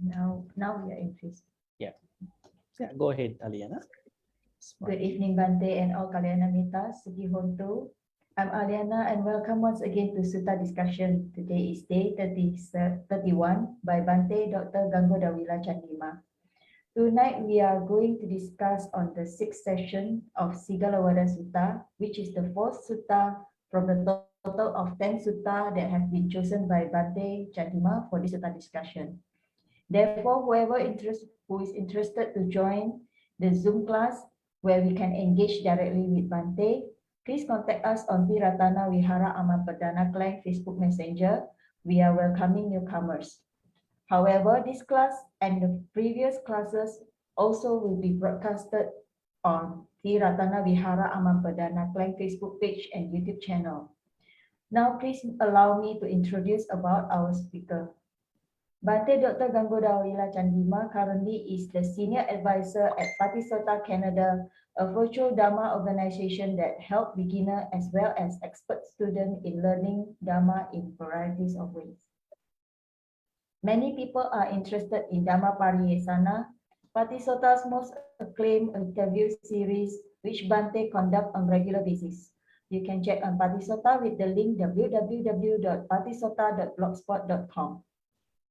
Now we are in phase. Yeah. Yeah. Go ahead, Aliana. Good evening, Bhante and all Kalyana Mitas, Segi Hontu. I'm Aliana and welcome once again to Sutta discussion. Today is day 31 by Bhante Dr. Gangodawila Chandima. Tonight we are going to discuss on the sixth session of Sigalovada Sutta, which is the fourth sutta from the total of 10 sutta that have been chosen by Bhante Chandima for this sutta discussion. Therefore, who is interested to join the Zoom class where we can engage directly with Bhante, please contact us on Ti-Ratana Vihara Amapradana Klang Facebook Messenger. We are welcoming newcomers. However, this class and the previous classes also will be broadcasted on Ti-Ratana Vihara Amapradana Klang Facebook page and YouTube channel. Now, please allow me to introduce about our speaker. Bhante Dr. Gangodawila Chandima currently is the Senior Advisor at Patisota Canada, a virtual Dharma organization that helps beginner as well as expert students in learning Dharma in varieties of ways. Many people are interested in Dhamma Pariyesana, Patisota's most acclaimed interview series, which Bhante conducts on regular basis. You can check on Patisota with the link www.patisota.blogspot.com.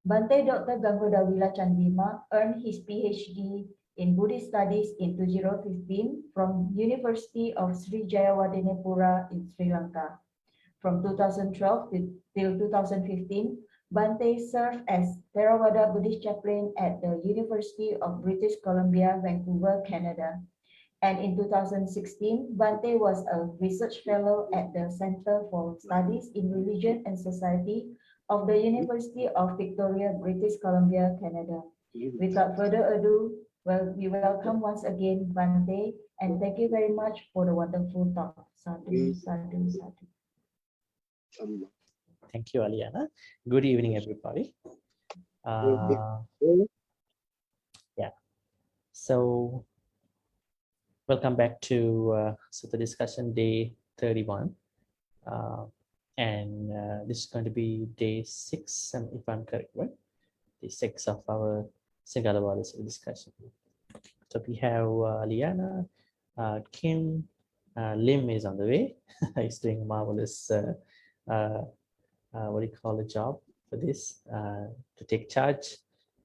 Bhante Dr. Gangodawila Chandima earned his PhD in Buddhist Studies in 2015 from University of Sri Jayawardenepura in Sri Lanka. From 2012 till 2015, Bhante served as Theravada Buddhist chaplain at the University of British Columbia, Vancouver, Canada. And in 2016, Bhante was a research fellow at the Center for Studies in Religion and Society of the University of Victoria, British Columbia, Canada. Without further ado, we welcome once again Bhante, and thank you very much for the wonderful talk. Sadhu, sadhu, sadhu. Thank you, Aliana. Good evening, everybody. Yeah. So, welcome back to Sutta discussion day 31. And this is going to be day 6, if I'm correct, right? Day 6 of our Sigalovada discussion. So we have Liana, Kim, Lim is on the way. He's doing a marvelous, what do you call a job for this, to take charge.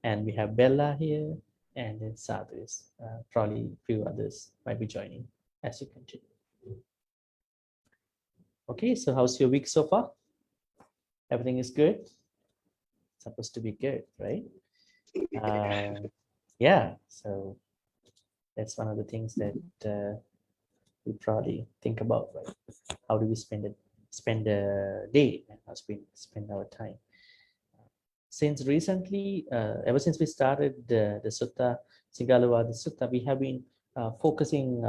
And we have Bella here, and then Sadhu is probably a few others might be joining as you continue. Okay, so how's your week so far? Everything is good? Supposed to be good, right? Yeah, so that's one of the things that we probably think about, right? How do we spend the day, and how we spend our time? Since recently, ever since we started the Sutta, Sigalovada Sutta, we have been focusing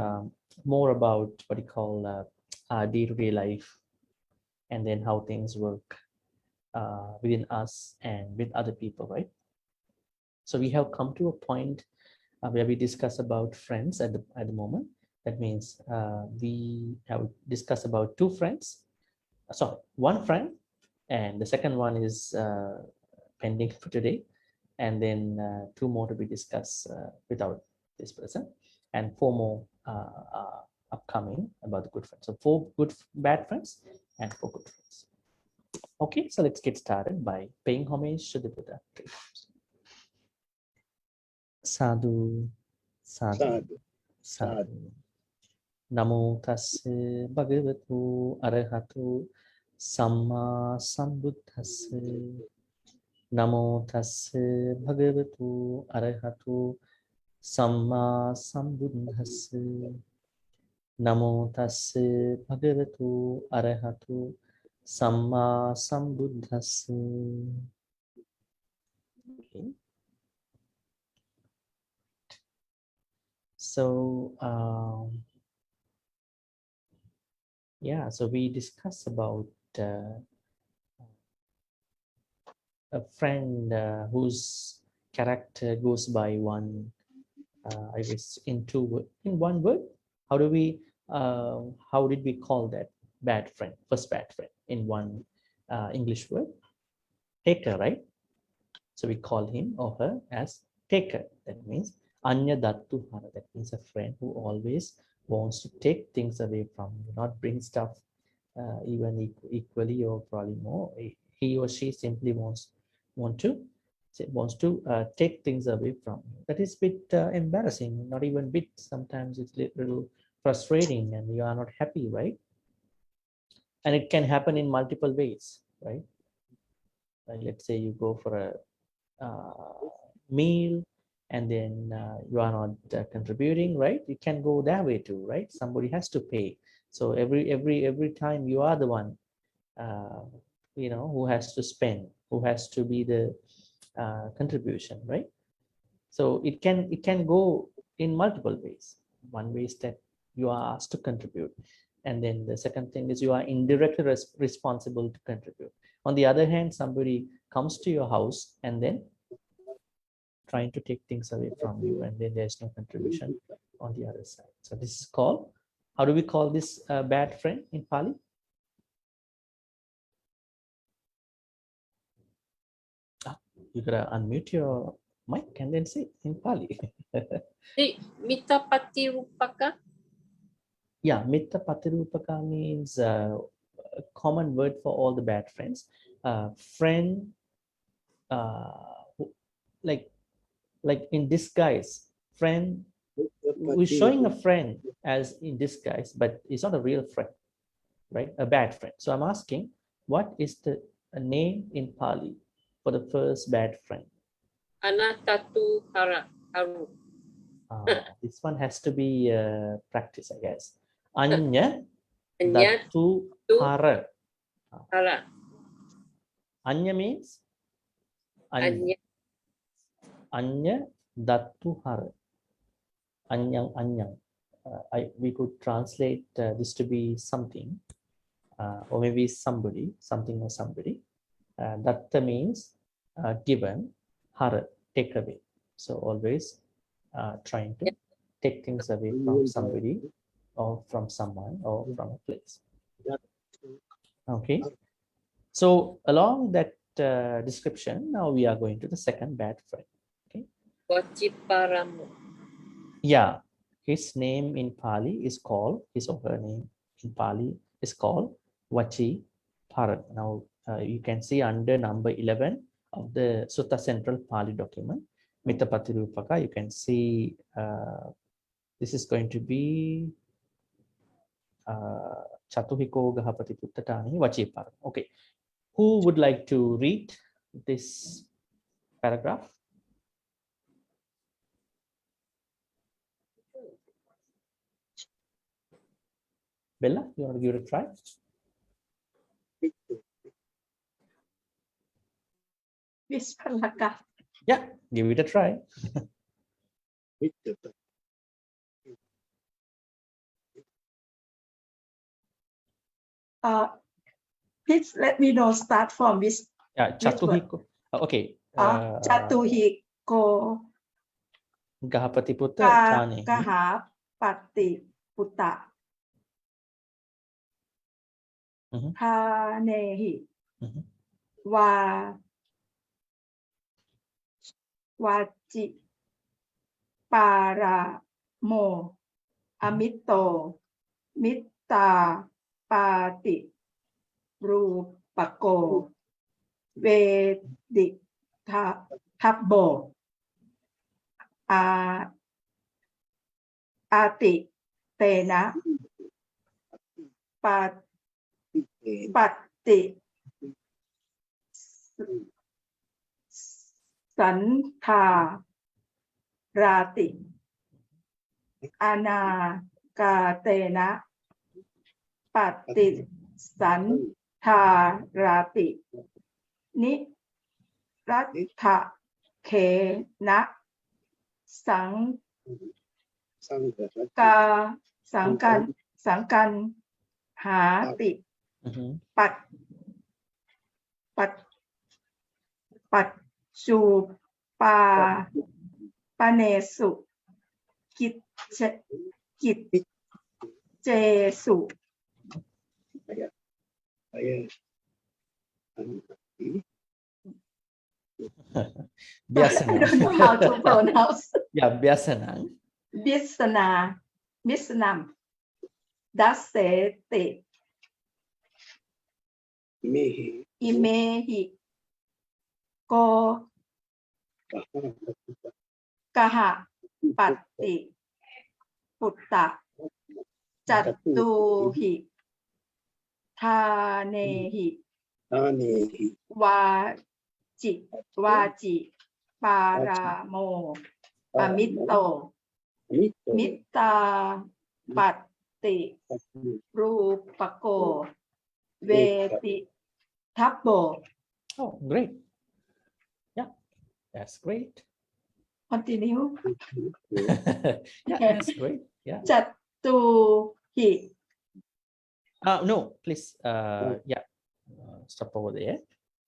more about what you call our day-to-day life, and then how things work within us and with other people, right? So we have come to a point where we discuss about friends at the moment. That means we have discussed about two friends. Sorry, one friend, and the second one is pending for today, and then two more to be discussed without this person, and four more upcoming about the good friends. So 4 bad friends and 4 good friends. Okay, so let's get started by paying homage to the Buddha. Sadhu, sadhu, sadhu. Namo tassa bhagavatu arahatu samma sambuddhassa. Namo tassa bhagavatu arahatu samma sambuddhassa. Namo tassa bhagavatu arahatu samma sambuddhassa. Okay. So yeah, so we discussed about a friend whose character goes by one, I guess, in one word. How did we call that bad friend, first bad friend, in one English word? Hater, right? So we call him or her as taker. That means Anya Dattu Hara. That means a friend who always wants to take things away from you, not bring stuff even equally or probably more. He or she simply wants to take things away from you. That is a bit embarrassing, not even bit. Sometimes it's a little frustrating and you are not happy, right? And it can happen in multiple ways, right? Like let's say you go for a meal and then you are not contributing, right? It can go that way too, right? Somebody has to pay. So every time you are the one, who has to spend, who has to be the contribution, right? So it can go in multiple ways. One way is that you are asked to contribute, and then the second thing is you are indirectly responsible to contribute. On the other hand, somebody comes to your house and then trying to take things away from you, and then there's no contribution on the other side. So this is called, how do we call this bad friend in Pali? You gotta unmute your mic and then say in Pali. Mita Patirupaka? Yeah, Mitta Patirupaka means a common word for all the bad friends. Friend, like in disguise. Friend, we're showing a friend as in disguise, but it's not a real friend, right? A bad friend. So I'm asking, what is the name in Pali for the first bad friend? Anatatu Haru. This one has to be practice, I guess. Anya Anya Dattu Hara. Hara. Anya means Anya. Anya Dattu Hara. Anyang Anyang. We could translate this to be something, or maybe somebody, something or somebody. Datta means given, Hara, take away. So always trying to take things away from somebody or from someone or from a place. Okay. So along that description, now we are going to the second bad friend. Okay. Vachiparamu. Yeah, his name in Pali is called, his or her name in Pali is called Vachi Paran. Now you can see under number 11 of the Sutta Central Pali document, Mittapatirupaka, you can see this is going to be Chatuhiko Gahapati Puttatani Vachi Paran. Okay, who would like to read this paragraph? Bella, you want to give it a try? This paragraph. Yeah, give it a try. Please let me know start from which Yeah, Chatuhiko. Okay. Chatuhiko Gahapati Putta Chane. Gahapati Putta Hanehi Vachi Paramo Amito Mitta Pati Rupako Vedi Tabbo Ati Tena Pati Santha Rati Anagatena Pati Santha Rati Ni Ratha Kena Sangkan Hati Pat Su Panesu Kit Jesu I Byasanam. don't know how to pronounce. Yeah, Byasanam. Misnam. Dasete. Imehi. Ko. Kaha. Patti. Putta. Jatuhi. Thanehi. Waji. Paramo. Amito. Mitta. Patti. Rupako. Veti. Tappo. Oh, great. Yeah, that's great. Continue. Yeah, that's great. Yeah. Jatuhi. No, please. Yeah, stop over there.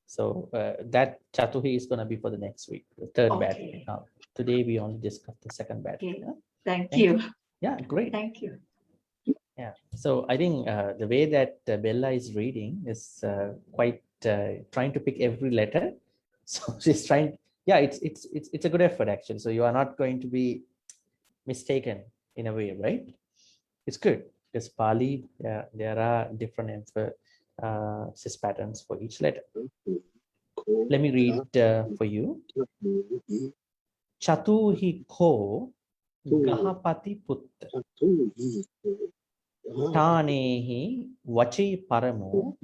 So that Chatuhi is going to be for the next week, the third battle. Okay. Now, today we only discussed the second battle. Okay. Yeah? Thank Thank you. Yeah, great. Thank you. Yeah. So I think the way that Bella is reading is quite trying to pick every letter. So she's trying. Yeah, it's a good effort actually. So you are not going to be mistaken in a way, right? It's good because Pali, there are different emphasis patterns for each letter. Let me read for you. Chatuhi ko gahapati putta tanehi vachi paramo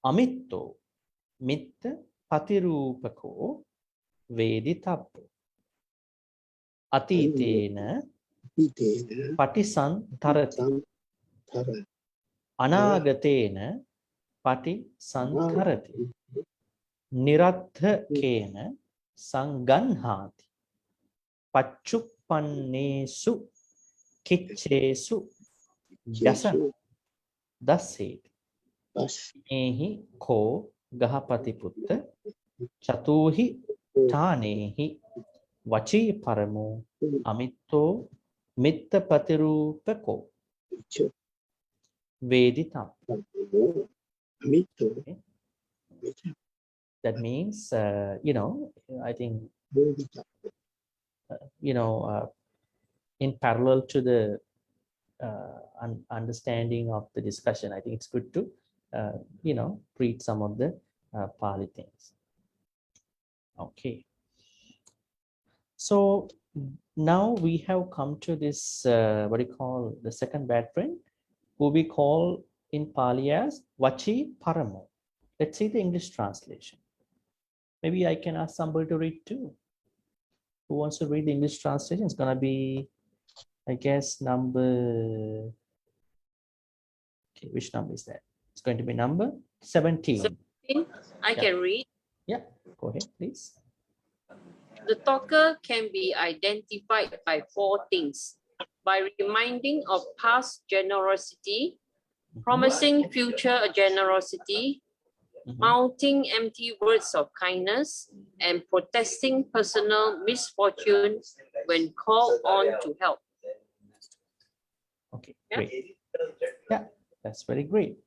amitto mitta patirupako veditappo atitena patisantarati anagatena patisantarati nirathakena sanganhati pachuppannesu kichesu vyasana dasseti ehi ko gahapati putta chatuhi tanehi vachi paramo amitto mitta patirupako veditam. Okay. That means, I think, in parallel to the understanding of the discussion, I think it's good to, read some of the Pali things. Okay. So now we have come to this, what do you call the second bad friend, who we call in Pali as Vachi Paramo. Let's see the English translation. Maybe I can ask somebody to read too. Who wants to read the English translation? It's going to be, I guess, number. Okay, which number is that? It's going to be number 17. I can read. Yeah, go ahead, please. The talker can be identified by four things: by reminding of past generosity, promising future generosity, mouthing empty words of kindness, and protesting personal misfortune when called on to help. Okay, great. Yeah, that's very great.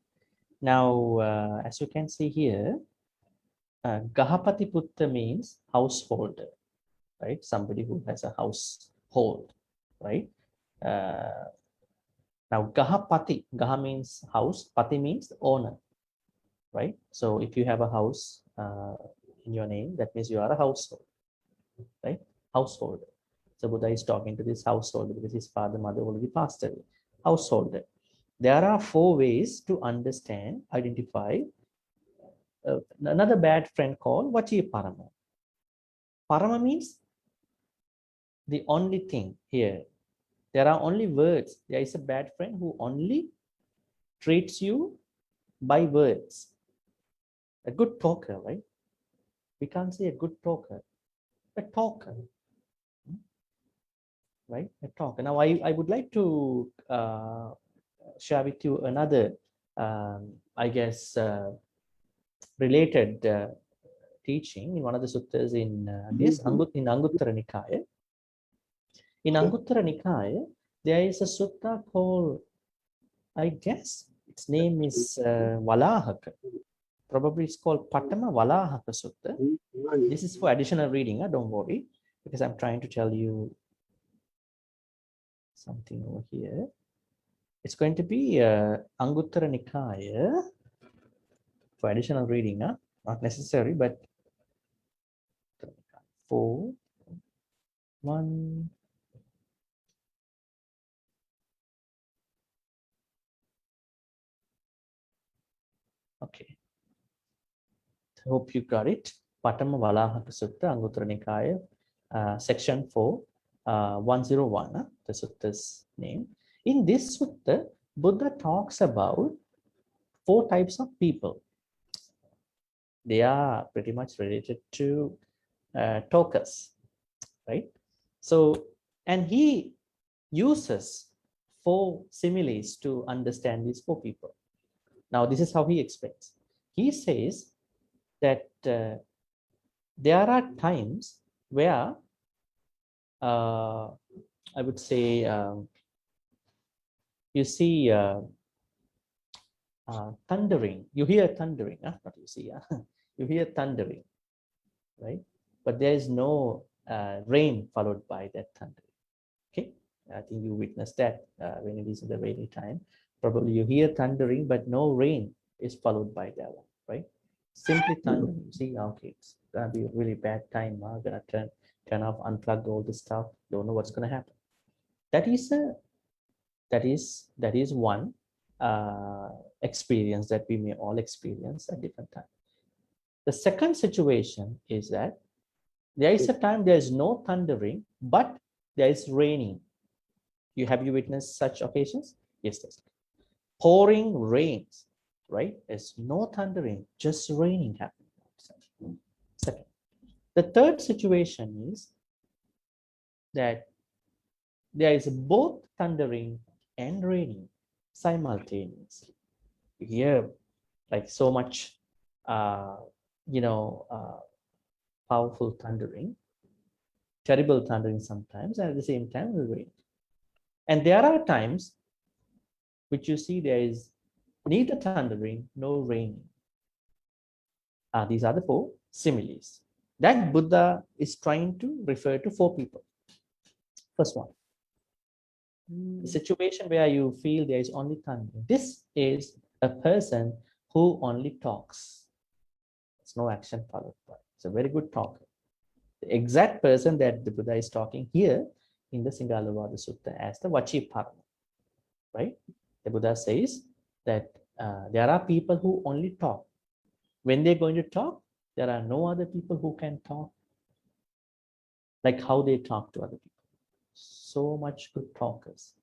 Now, as you can see here, Gahapati Putta means householder, right? Somebody who has a household, right? Now, Gahapati, Gaha means house, Pati means owner, right? So if you have a house in your name, that means you are a household, right? Householder. So Buddha is talking to this householder because his father, mother already passed away. Householder. There are four ways to understand, identify another bad friend called Vachi Parama. Parama means the only thing here. There are only words. There is a bad friend who only treats you by words. A good talker, right? We can't say a good talker. A talker. Right? A talker. Now, I would like to share with you another, I guess, related teaching in one of the suttas in this in Anguttara Nikaya. In Anguttara Nikaya, there is a sutta called, I guess its name is Valahaka. Probably it's called Patama Valahaka Sutta. This is for additional reading, don't worry, because I'm trying to tell you something over here. It's going to be Anguttara Nikaya for additional reading, not necessary, but 4, 1. Okay. Hope you got it. Patama Valahaka Sutta, Anguttara Nikaya, section 4, 101, the sutta's name. In this sutta, Buddha talks about 4 types of people. They are pretty much related to talkers, right? So, and he uses 4 similes to understand these 4 people. Now, this is how he explains. He says that there are times where I would say you see thundering. You hear thundering, not you see. You hear thundering, right? But there is no rain followed by that thundering. Okay, I think you witnessed that when it is in the rainy time. Probably you hear thundering, but no rain is followed by that one, right? Simply thundering. You see, okay, it's gonna be a really bad time. I'm gonna turn off, unplug all the stuff. Don't know what's gonna happen. That is one experience that we may all experience at different times. The second situation is that there is a time there is no thundering, but there is raining. Have you witnessed such occasions? Yes, yes. Pouring rains, right? There's no thundering, just raining happening. Second. The third situation is that there is both thundering and raining simultaneously. You hear like so much, powerful thundering, terrible thundering sometimes, and at the same time, the rain. And there are times which you see there is neither thundering nor raining. These are the 4 similes that Buddha is trying to refer to 4 people. First one, the situation where you feel there is only thunder. This is a person who only talks. There's no action followed by. It's a very good talker. The exact person that the Buddha is talking here in the Sigalovada Sutta as the Vachiparana, right? The Buddha says that there are people who only talk. When they're going to talk, there are no other people who can talk like how they talk to other people. So much good talkers.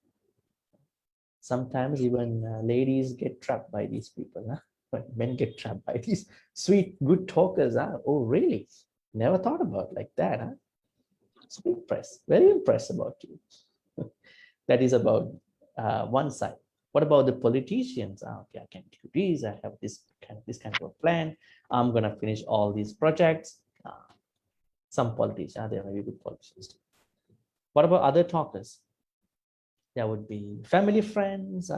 Sometimes even ladies get trapped by these people, but men get trapped by these sweet, good talkers. Oh, really? Never thought about like that. So impressed, very impressed about you. That is about one side. What about the politicians? Okay, I can do this. I have this kind of a plan. I'm gonna finish all these projects. Some politicians, there may be good politicians too. What about other talkers? There would be family, friends.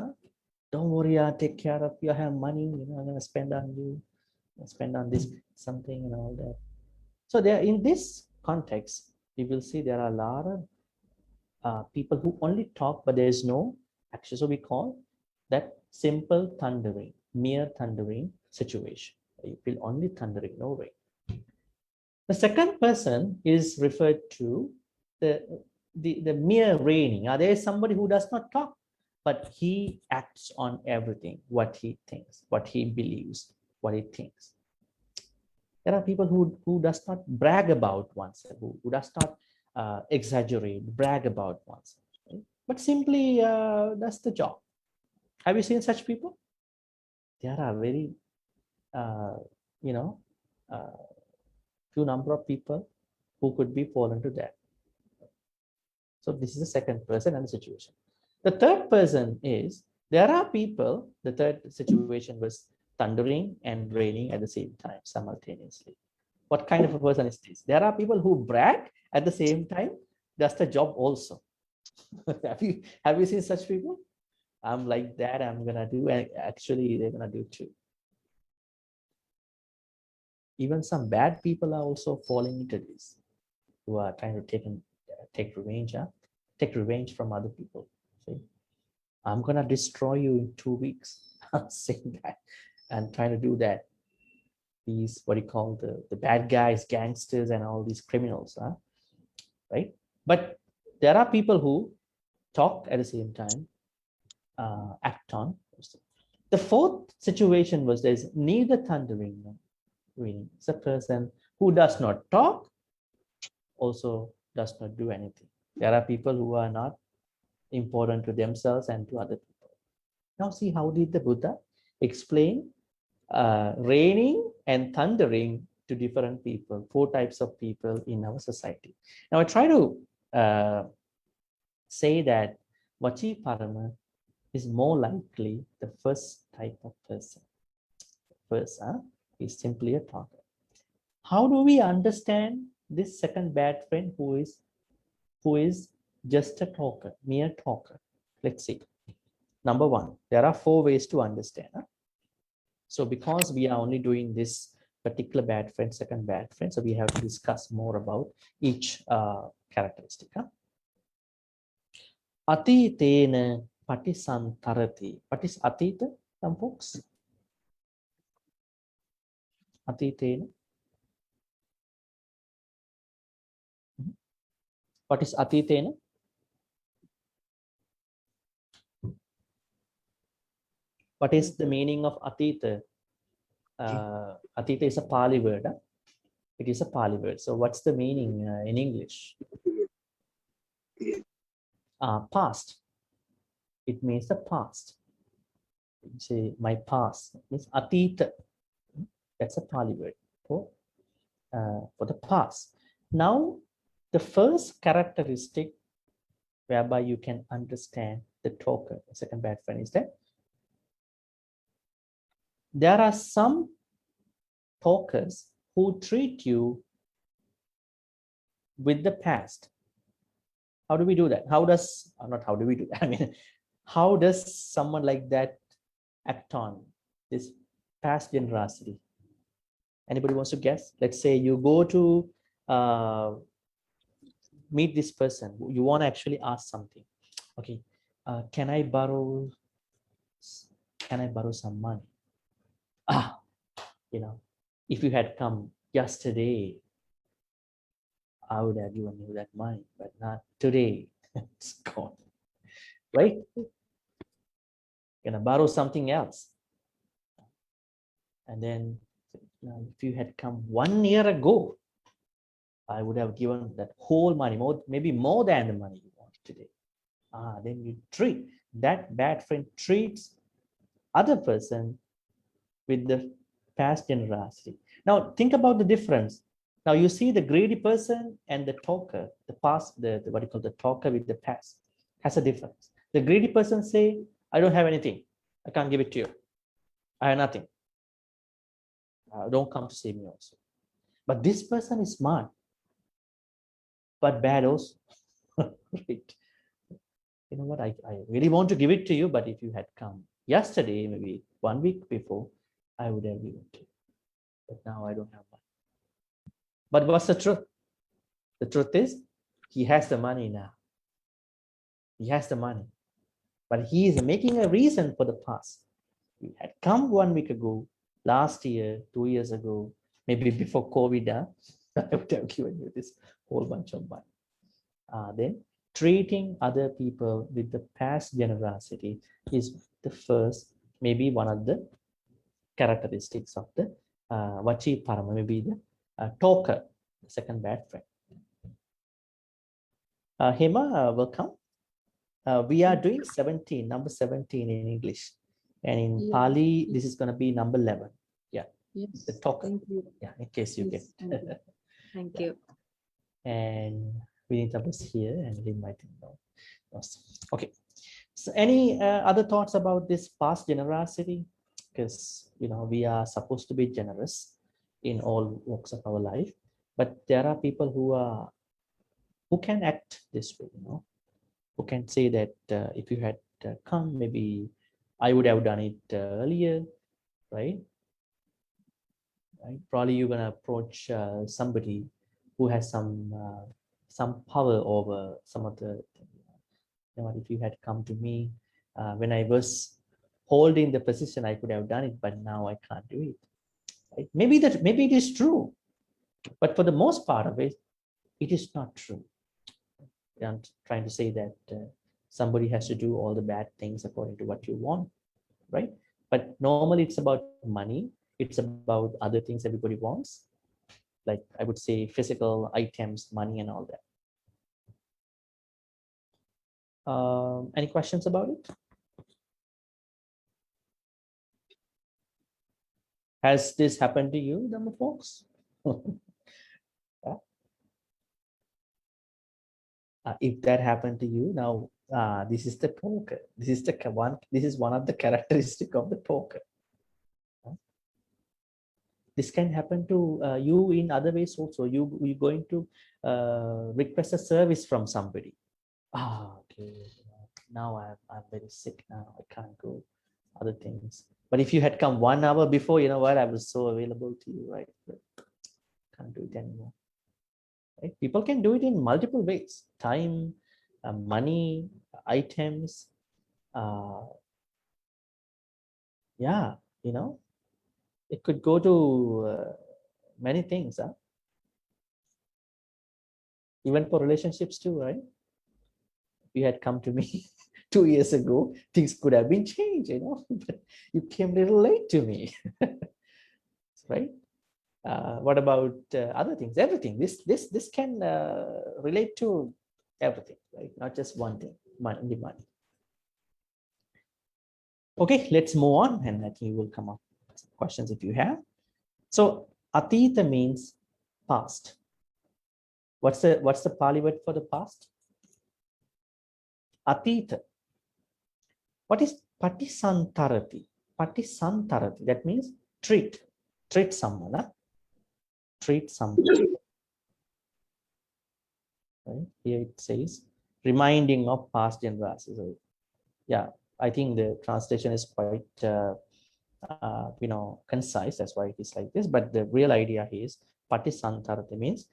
Don't worry, I'll take care of you. I have money. I'm gonna spend on you. Spend on this something and all that. So there, in this context, we will see there are a lot of people who only talk, but there is no action. So we call that simple thundering, mere thundering situation. You feel only thundering, no rain. The second person is referred to the mere raining. There is somebody who does not talk, but he acts on everything, what he thinks, what he believes, what he thinks. There are people who does not brag about oneself, who does not exaggerate, brag about oneself, right? But simply does the job. Have you seen such people? There are very, few number of people who could be fall into that. So this is the second person and the situation. The third person is, there are people, the third situation was thundering and raining at the same time, simultaneously. What kind of a person is this? There are people who brag at the same time, does the job also. have you seen such people? I'm like that, I'm gonna do, and actually they're gonna do too. even some bad people are also falling into this, who are trying to take revenge, take revenge from other people. See, I'm gonna destroy you in 2 weeks. I'm saying that and trying to do that. These what you call the bad guys, gangsters, and all these criminals, right? But there are people who talk at the same time, act on. The fourth situation was there's neither thundering nor raining. It's a person who does not talk, also does not do anything. There are people who are not important to themselves and to other people. Now see, how did the Buddha explain raining and thundering to different people, 4 types of people in our society. Now I try to say that Vachi Parama is more likely the first type of person. First, is simply a talker. How do we understand this second bad friend who is just a talker, mere talker? Let's see. Number 1, there are 4 ways to understand. So because we are only doing this particular bad friend, second bad friend, so we have to discuss more about each characteristic. Atitena patisantarati. What is atita, some folks? Atitena. What is atitena? What is the meaning of atita? Atita is a Pali word. It is a Pali word. So what's the meaning in English? Past. It means the past. Say my past means atita. That's a Pali word for the past. Now, the first characteristic whereby you can understand the talker, the second bad friend, is that there are some talkers who treat you with the past. How do we do that? How does, not how do we do that? I mean, how does someone like that act on this past generosity? Anybody wants to guess? Let's say you go to meet this person. You want to actually ask something. Okay, can I borrow some money? If you had come yesterday, I would have given you that money, but not today. It's gone. Right? Gonna borrow something else. And then if you had come 1 year ago, I would have given that whole money, maybe more than the money you want today. Then you treat that bad friend treats other person with the past generosity. Now think about the difference. Now you see the greedy person and the talker, the past, the what you call the talker with the past has a difference. The greedy person say, I don't have anything. I can't give it to you. I have nothing. Don't come to see me also. But this person is smart, but bad also. Right. You know what? I really want to give it to you, but if you had come yesterday, maybe 1 week before, I would have given it to you. But now I don't have money. But what's the truth? The truth is, he has the money now. He has the money. But he is making a reason for the past. You had come 1 week ago, last year, 2 years ago, maybe before COVID, I would have given you this whole bunch of money. Then treating other people with the past generosity is the first, maybe one of the characteristics of the Vachi Parama, maybe the talker, the second bad friend. Hema, welcome. We are doing 17, number 17 in English. And in Pali, this is going to be number 11. Yeah, Yes. the talker. Thank you. Yeah, in case you Yes, get. thank you. Thank you. And Vinita was here and we might know. Okay. So any other thoughts about this past generosity? Because we are supposed to be generous in all walks of our life, but there are people who can act this way, who can say that if you had come, maybe I would have done it earlier, right? right? Probably you're gonna approach somebody who has some power over some of the. You know, if you had come to me when I was holding the position, I could have done it, but now I can't do it. Right? Maybe it is true, but for the most part of it, it is not true. I'm trying to say that somebody has to do all the bad things according to what you want, right? But normally it's about money. It's about other things everybody wants. Like I would say physical items, money and all that. Any questions about it? Has this happened to you, Dhamma folks? If that happened to you, now this is the poker. This is the one. This is one of the characteristic of the poker. This can happen to you in other ways also. You're going to request a service from somebody. Okay. Now I'm very sick now. I can't go. Other things. But if you had come 1 hour before, you know what? I was so available to you, right? But can't do it anymore. Right? People can do it in multiple ways: time, money, items. Yeah, you know, it could go to many things. Huh? Even for relationships too, right? If you had come to me 2 years ago, things could have been changed, you know, but you came a little late to me, right? What about other things? Everything. This can relate to everything, right? Not just one thing. Money. Okay, let's move on, and I think you will come up with some questions if you have. So, atita means past. What's the Pali word for the past? Atita. What is patisantarati? Patisantarati. That means treat someone. Huh? Treat someone. Right? Here it says reminding of past generations. So, yeah, I think the translation is quite concise. That's why it is like this. But the real idea is patisantarati means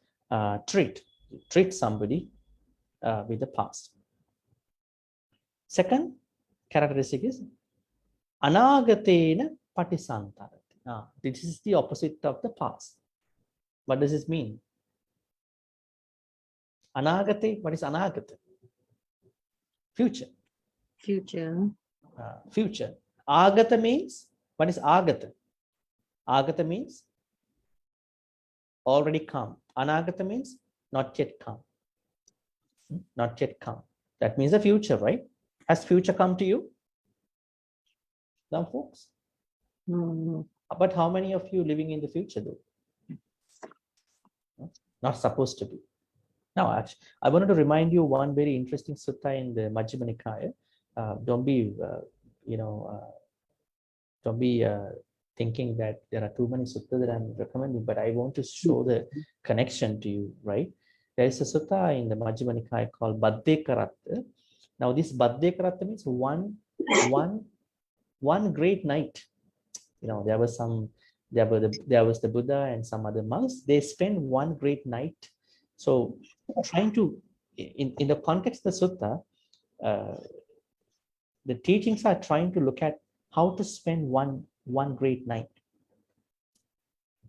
treat somebody with the past. Second characteristic is anagatena patisantarati. This is the opposite of the past. What does this mean? Anagate, what is anagata? Future. Future. Agata means, what is agata? Agata means already come. Anagata means not yet come. Not yet come. That means the future, right? Has future come to you? Now, folks. But how many of you living in the future though? Not supposed to be. Now, actually, I wanted to remind you one very interesting sutta in the Majjhima Nikaya. Don't be, thinking that there are too many suttas that I'm recommending, but I want to show the connection to you, right? There is a sutta in the Majjhima Nikaya called Baddekaratta. Now, this Baddekaratta means one great night. You know, there was the Buddha and some other monks. They spent one great night. So, trying to, in the context of the sutta, the teachings are trying to look at how to spend one great night.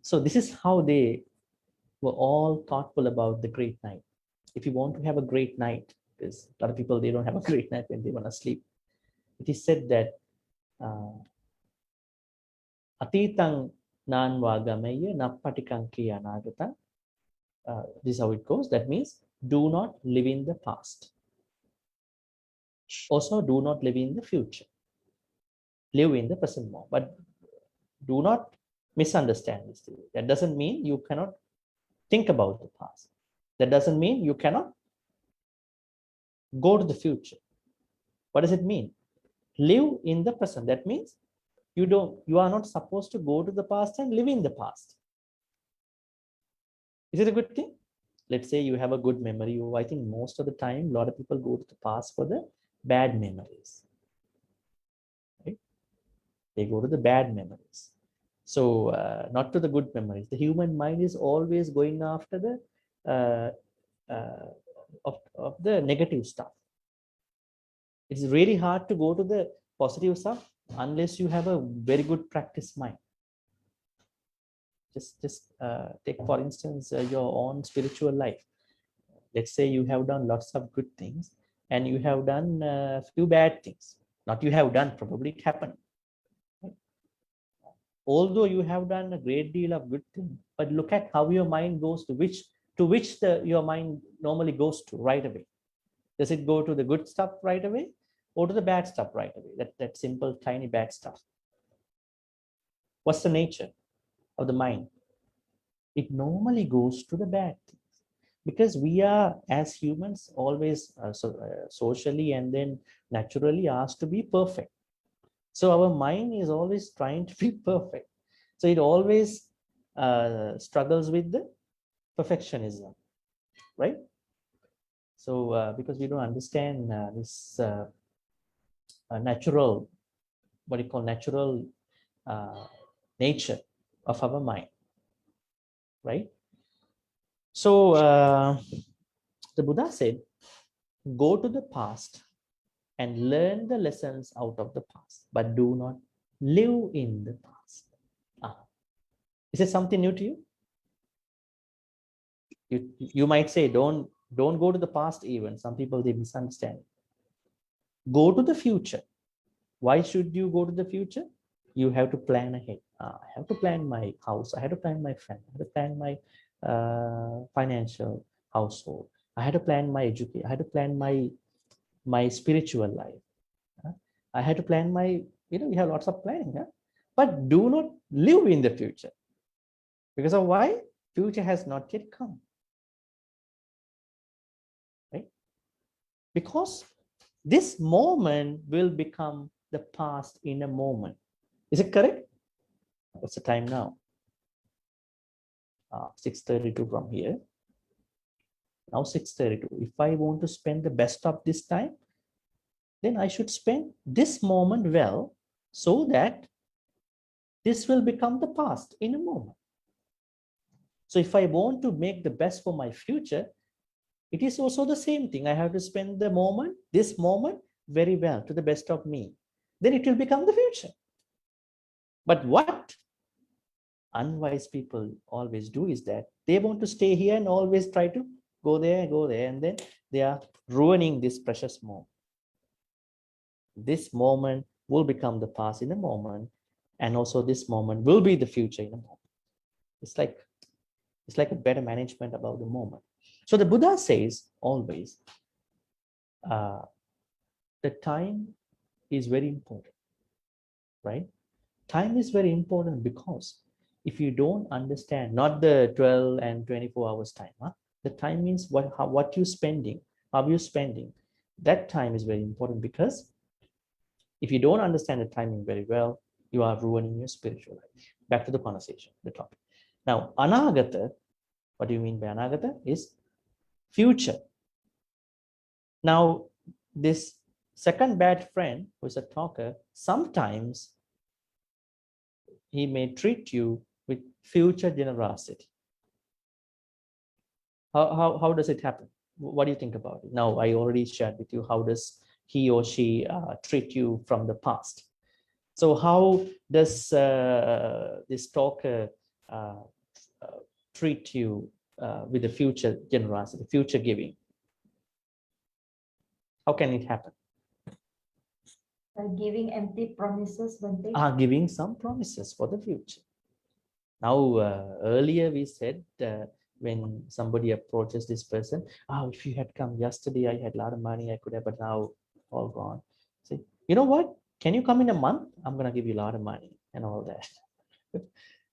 So this is how they were all thoughtful about the great night. If you want to have a great night, because a lot of people, they don't have a great night when they want to sleep. It is said that atitang nanvagameya nappatikanki anagata. This is how it goes. That means do not live in the past. Also, do not live in the future. Live in the present moment. But do not misunderstand this. That doesn't mean you cannot think about the past. That doesn't mean you cannot go to the future. What does it mean? Live in the present. That means you are not supposed to go to the past and live in the past. Is it a good thing? Let's say you have a good memory. I think most of the time, a lot of people go to the past for the bad memories. Right? They go to the bad memories. So not to the good memories. The human mind is always going after the of the negative stuff. It's really hard to go to the positive stuff unless you have a very good practice mind. Just take for instance your own spiritual life. Let's say you have done lots of good things and you have done a few bad things. Not you have done, probably it happened. Although you have done a great deal of good things, but look at how your mind goes to which your mind normally goes to right away. Does it go to the good stuff right away or to the bad stuff right away? That simple, tiny bad stuff. What's the nature of the mind? It normally goes to the bad things because we are, as humans, always socially and then naturally asked to be perfect. So our mind is always trying to be perfect. So it always struggles with the perfectionism, right? So because we don't understand this natural, what you call natural nature of our mind, right? So the Buddha said, go to the past and learn the lessons out of the past, but do not live in the past. Is it something new to you? You might say, don't go to the past even. Some people, they misunderstand. Go to the future. Why should you go to the future? You have to plan ahead. I have to plan my house. I have to plan my family. I have to plan my financial household. I had to plan my education. I had to plan my spiritual life. I had to plan my, you have lots of planning, but do not live in the future. Because of why? Future has not yet come. Right? Because this moment will become the past in a moment. Is it correct? What's the time now? 6:32 from here. Now 6:32. If I want to spend the best of this time, then I should spend this moment well so that this will become the past in a moment. So if I want to make the best for my future, it is also the same thing. I have to spend the moment, this moment, very well to the best of me. Then it will become the future. But what unwise people always do is that they want to stay here and always try to go there, and then they are ruining this precious moment. This moment will become the past in a moment, and also this moment will be the future in a moment. It's like a better management about the moment. So the Buddha says always, the time is very important, right? Time is very important because if you don't understand, not the 12 and 24 hours time, the time means what you're spending, how you're spending. That time is very important because if you don't understand the timing very well, you are ruining your spiritual life. Back to the conversation, the topic. Now, anagata, what do you mean by anagata? Is future. Now, this second bad friend, who is a talker, sometimes he may treat you with future generosity. How does it happen? What do you think about it? Now, I already shared with you how does he or she treat you from the past. So how does this talker treat you with the future generosity, future giving? How can it happen? Giving empty promises, Bhante. Giving some promises for the future. Now, earlier we said when somebody approaches this person, if you had come yesterday, I had a lot of money, I could have, but now all gone. Say, you know what? Can you come in a month? I'm going to give you a lot of money and all that.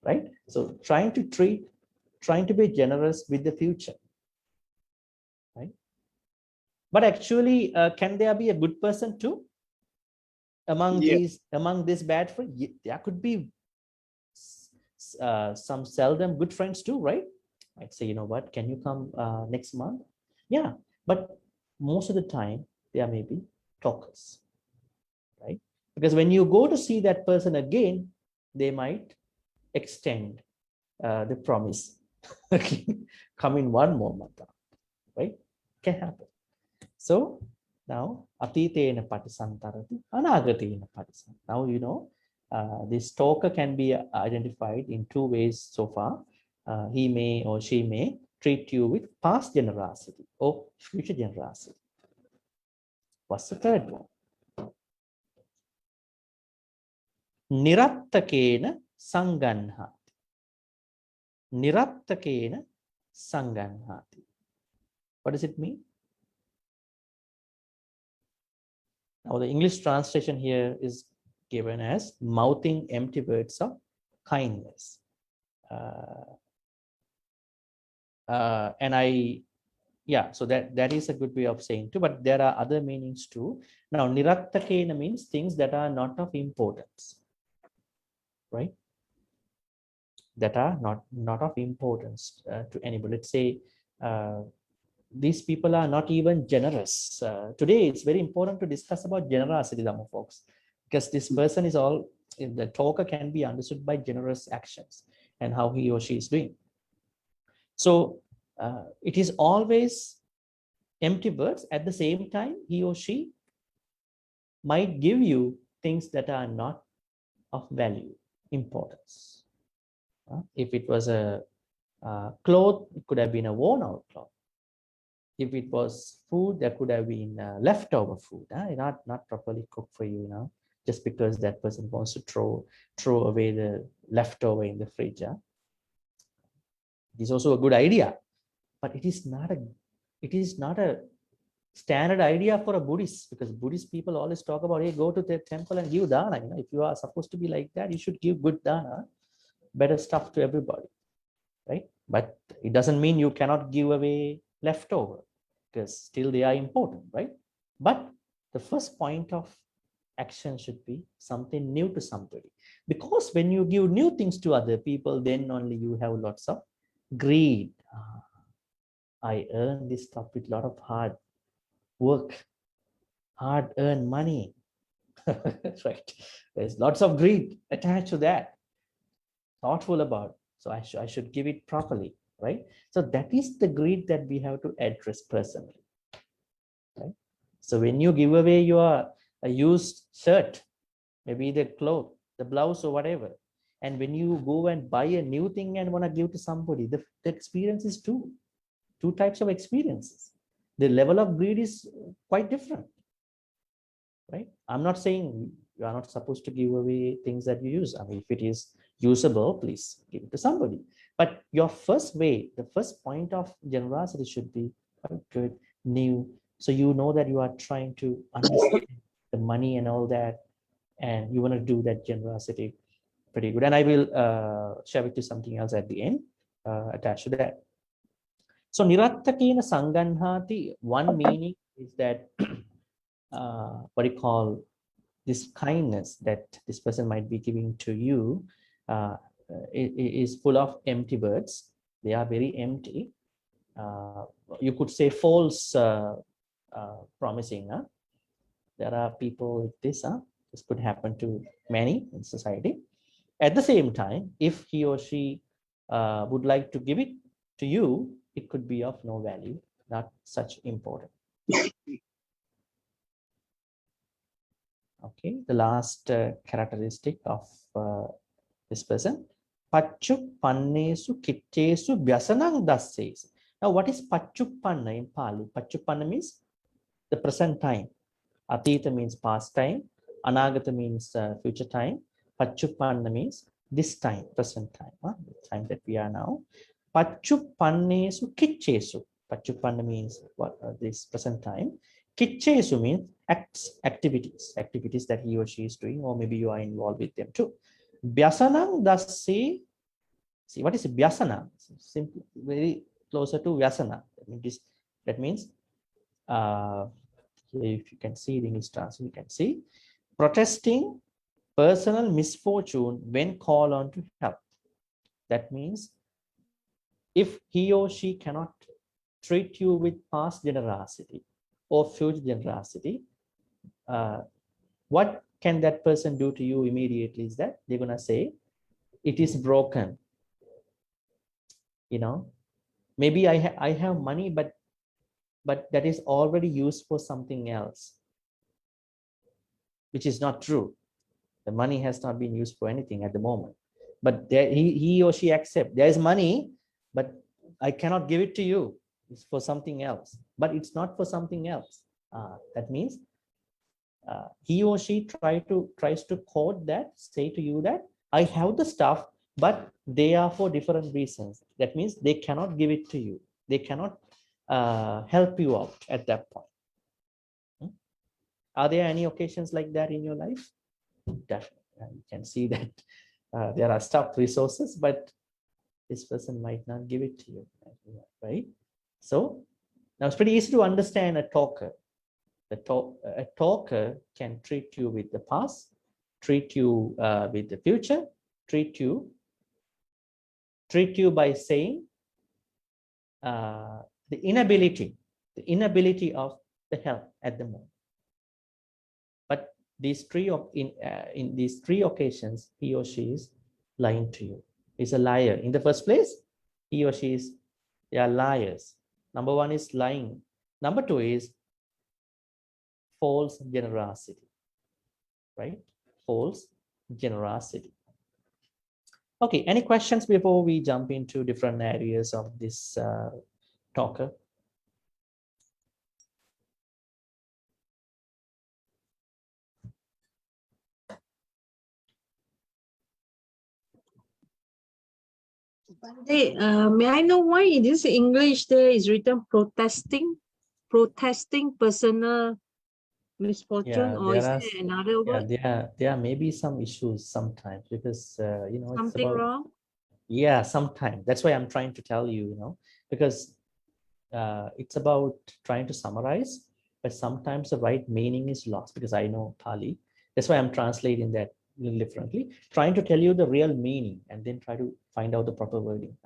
Right? So trying to be generous with the future. Right? But actually, can there be a good person too? Among this bad friend? There could be some seldom good friends too, right? I'd say, you know what, can you come next month? Yeah, but most of the time there may be talkers, right? Because when you go to see that person again, they might extend the promise. Okay, come in one more month, right? Can happen. So now atitena patisantarati, anagatena patisantarati. Now you know this talker can be identified in two ways so far. He may or she may treat you with past generosity or future generosity. What's the third one? Nirattakena sanganhati. Nirattakena sanganhati. What does it mean? Now the English translation here is given as mouthing empty words of kindness. So that is a good way of saying too, but there are other meanings too. Now, nirattakena means things that are not of importance, right? That are not of importance to anybody. Let's say these people are not even generous. Today, it's very important to discuss about generosity, Dhamma folks, because this person is all, the talker can be understood by generous actions and how he or she is doing. So it is always empty words. At the same time, he or she might give you things that are not of value, importance. If it was a cloth, it could have been a worn out cloth. If it was food, there could have been leftover food, not properly cooked for you, just because that person wants to throw away the leftover in the fridge. It is also a good idea, but it is not a standard idea for a Buddhist, because Buddhist people always talk about, hey, go to the temple and give dana. If you are supposed to be like that, you should give good dana, better stuff to everybody, right? But it doesn't mean you cannot give away leftover, because still they are important, right? But the first point of action should be something new to somebody, because when you give new things to other people, then only you have lots of greed. I earned this stuff with a lot of hard work, hard-earned money. Right? There's lots of greed attached to that. Thoughtful about, so I should give it properly, right? So that is the greed that we have to address personally, right? So when you give away your a used shirt, maybe the cloth, the blouse or whatever, and when you go and buy a new thing and want to give to somebody, the experience is two types of experiences. The level of greed is quite different, right? I'm not saying you are not supposed to give away things that you use. I mean, if it is usable, please give it to somebody. But your first way, the first point of generosity should be quite good, new. So you know that you are trying to understand the money and all that, and you want to do that generosity pretty good. And I will share with you something else at the end attached to that. So nirattakena sanganhati, one meaning is that what you call this kindness that this person might be giving to you is full of empty words. They are very empty. You could say false promising. There are people like this. This could happen to many in society. At the same time, if he or she would like to give it to you, it could be of no value, not such important. Okay, the last characteristic of this person, Pachuppannesu kittesu vyasanang dasses. Now, what is Pachuppanna in Pali? Pachuppanna means the present time. Atita means past time. Anagata means future time. Pachuppanna means this time, present time, the time that we are now. Pachuppannesu kitchesu. Pachuppanna means what? This present time. Kitchesu means activities that he or she is doing, or maybe you are involved with them too. Vyasanam does say, see what is vyasana? Simply very closer to vyasana. That means if you can see the English translation, you can see protesting personal misfortune when called on to help. That means if he or she cannot treat you with past generosity or future generosity, what can that person do to you immediately is that they're going to say, it is broken. You know, maybe I have money, but that is already used for something else, which is not true. The money has not been used for anything at the moment. But there, he or she accept there is money, but I cannot give it to you. It's for something else. But it's not for something else. That means he or she tries to quote that, say to you that I have the stuff, but they are for different reasons. That means they cannot give it to you. They cannot help you out at that point. Are there any occasions like that in your life? Definitely. You can see that there are stuffed resources, but this person might not give it to you, right? So now it's pretty easy to understand a talker. A talker can treat you with the past, treat you with the future, treat you by saying the inability of the help at the moment. But these in these three occasions, he or she is lying to you. Is a liar. In the first place, he or she is, they are liars. Number one is lying. Number two is false generosity, right? False generosity. Okay, any questions before we jump into different areas of this talker? Bhante, may I know why in this English there is written protesting personal misfortune, or is there another word? There may be some issues sometimes because you know, Something it's about, wrong? yeah, sometimes. That's why I'm trying to tell you, you know, because it's about trying to summarize, but sometimes the right meaning is lost because I know Pali. That's why I'm translating that a little differently, trying to tell you the real meaning and then try to find out the proper wording.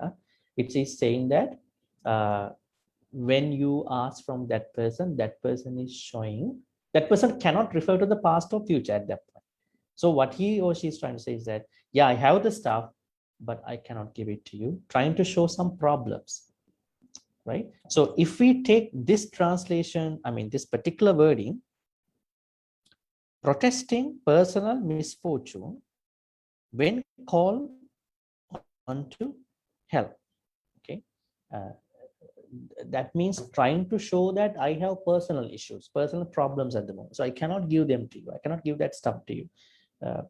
It is saying that when you ask from that person is showing, that person cannot refer to the past or future at that point. So what he or she is trying to say is that, yeah, I have the stuff, but I cannot give it to you, trying to show some problems. Right? So if we take this translation, I mean, this particular wording, protesting personal misfortune when called on to help. Okay. That means trying to show that I have personal issues, personal problems at the moment. So I cannot give them to you. I cannot give that stuff to you.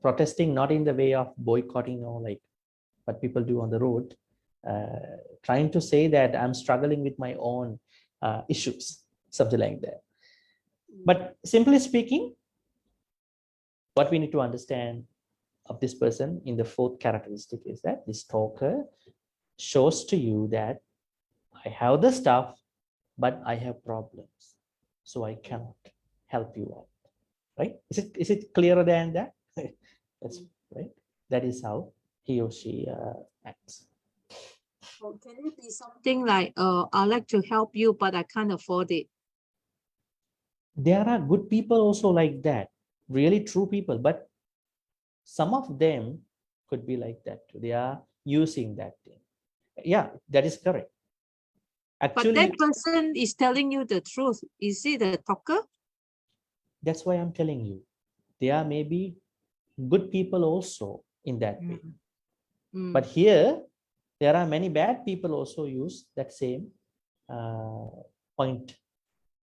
Protesting not in the way of boycotting or like what people do on the road. Trying to say that I'm struggling with my own issues, something like that. But simply speaking, what we need to understand of this person in the fourth characteristic is that this talker shows to you that I have the stuff, but I have problems, so I cannot help you out. Right? Is it clearer than that? That's right. That is how he or she acts. Or can it be something like, I'd like to help you, but I can't afford it? There are good people also like that, really true people, but some of them could be like that too. They are using that thing. Yeah, that is correct. Actually, but that person is telling you the truth. Is it a talker? that's why I'm telling you. There may be good people also in that way. But here, there are many bad people also use that same point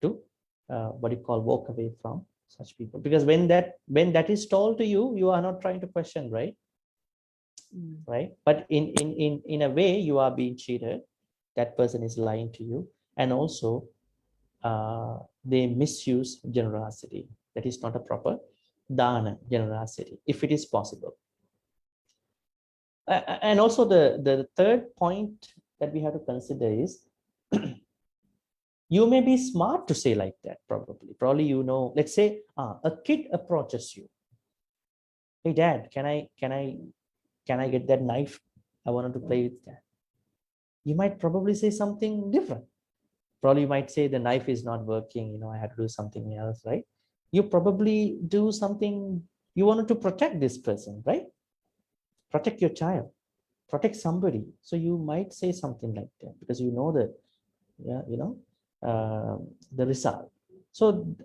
to what you call walk away from such people. Because when that is told to you, you are not trying to question, right? Right? But in a way, you are being cheated. That person is lying to you, and also they misuse generosity. That is not a proper dana, generosity, if it is possible. And also the third point that we have to consider is you may be smart to say like that, probably, you know, let's say a kid approaches you. Hey dad, can I get that knife? I wanted to play with that. You might probably say something different. Probably you might say the knife is not working, you know, I had to do something else, right? You probably do something, you wanted to protect this person, right? protect your child, protect somebody. So you might say something like that because you know that, yeah, the result. So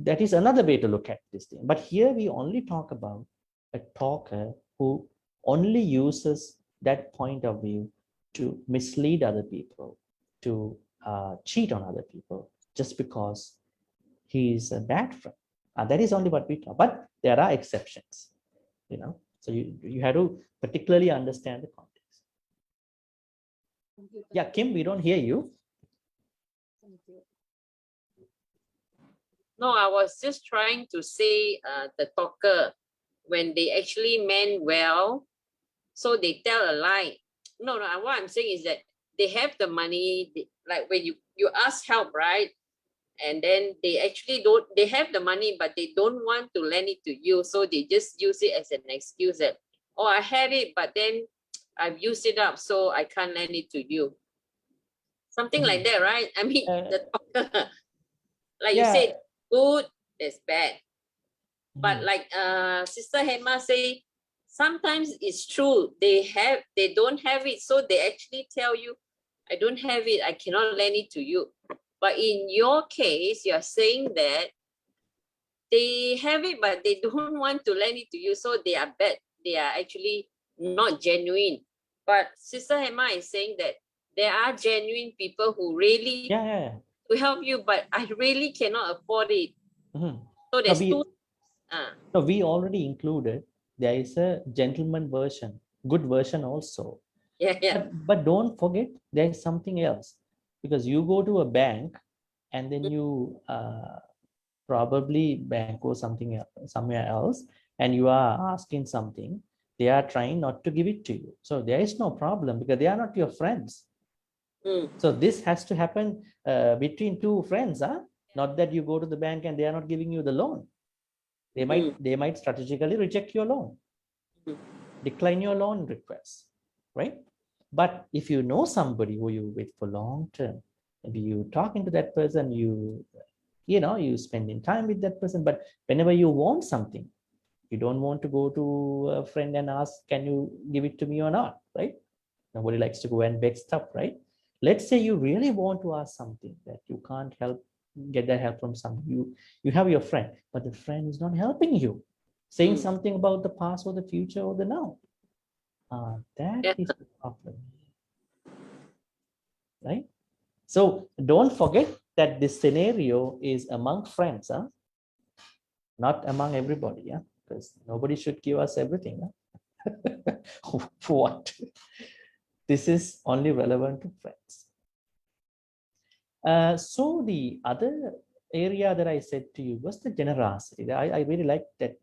that is another way to look at this thing. But here we only talk about a talker who only uses that point of view to mislead other people, to cheat on other people, just because he's a bad friend. That is only what we talk. But there are exceptions, So you have to particularly understand the context. Yeah, Kim, we don't hear you. No, I was just trying to say the talker, when they actually meant well, so they tell a lie. No, what I'm saying is that they have the money, like when you ask help, right? And then they actually they have the money, but they don't want to lend it to you. So they just use it as an excuse that, oh, I had it, but then I've used it up, so I can't lend it to you. Something like that, right? I mean, the talker, like you said, good, that's bad. But like Sister Hema say, sometimes it's true. They don't have it, so they actually tell you, I don't have it, I cannot lend it to you. But in your case, you're saying that they have it, but they don't want to lend it to you, so they are bad. They are actually not genuine. But Sister Hema is saying that there are genuine people who really to help you, but I really cannot afford it. So there's two. No, we already included, there is a gentleman version, good version also. Yeah. But don't forget, there is something else. Because you go to a bank and then you probably bank or somewhere else, and you are asking something, they are trying not to give it to you. So there is no problem because they are not your friends. So this has to happen between two friends, not that you go to the bank and they are not giving you the loan. They might strategically reject your loan, decline your loan request, right? But if you know somebody who you with for long term, maybe you talking to that person, you spending time with that person, but whenever you want something, you don't want to go to a friend and ask, can you give it to me or not, right? Nobody likes to go and beg stuff, right? Let's say you really want to ask something that you can't get that help from somebody. You have your friend, but the friend is not helping you, saying something about the past or the future or the now. That is the problem, right? So don't forget that this scenario is among friends, not among everybody, because nobody should give us everything. What? This is only relevant to friends. So the other area that I said to you was the generosity. I really like that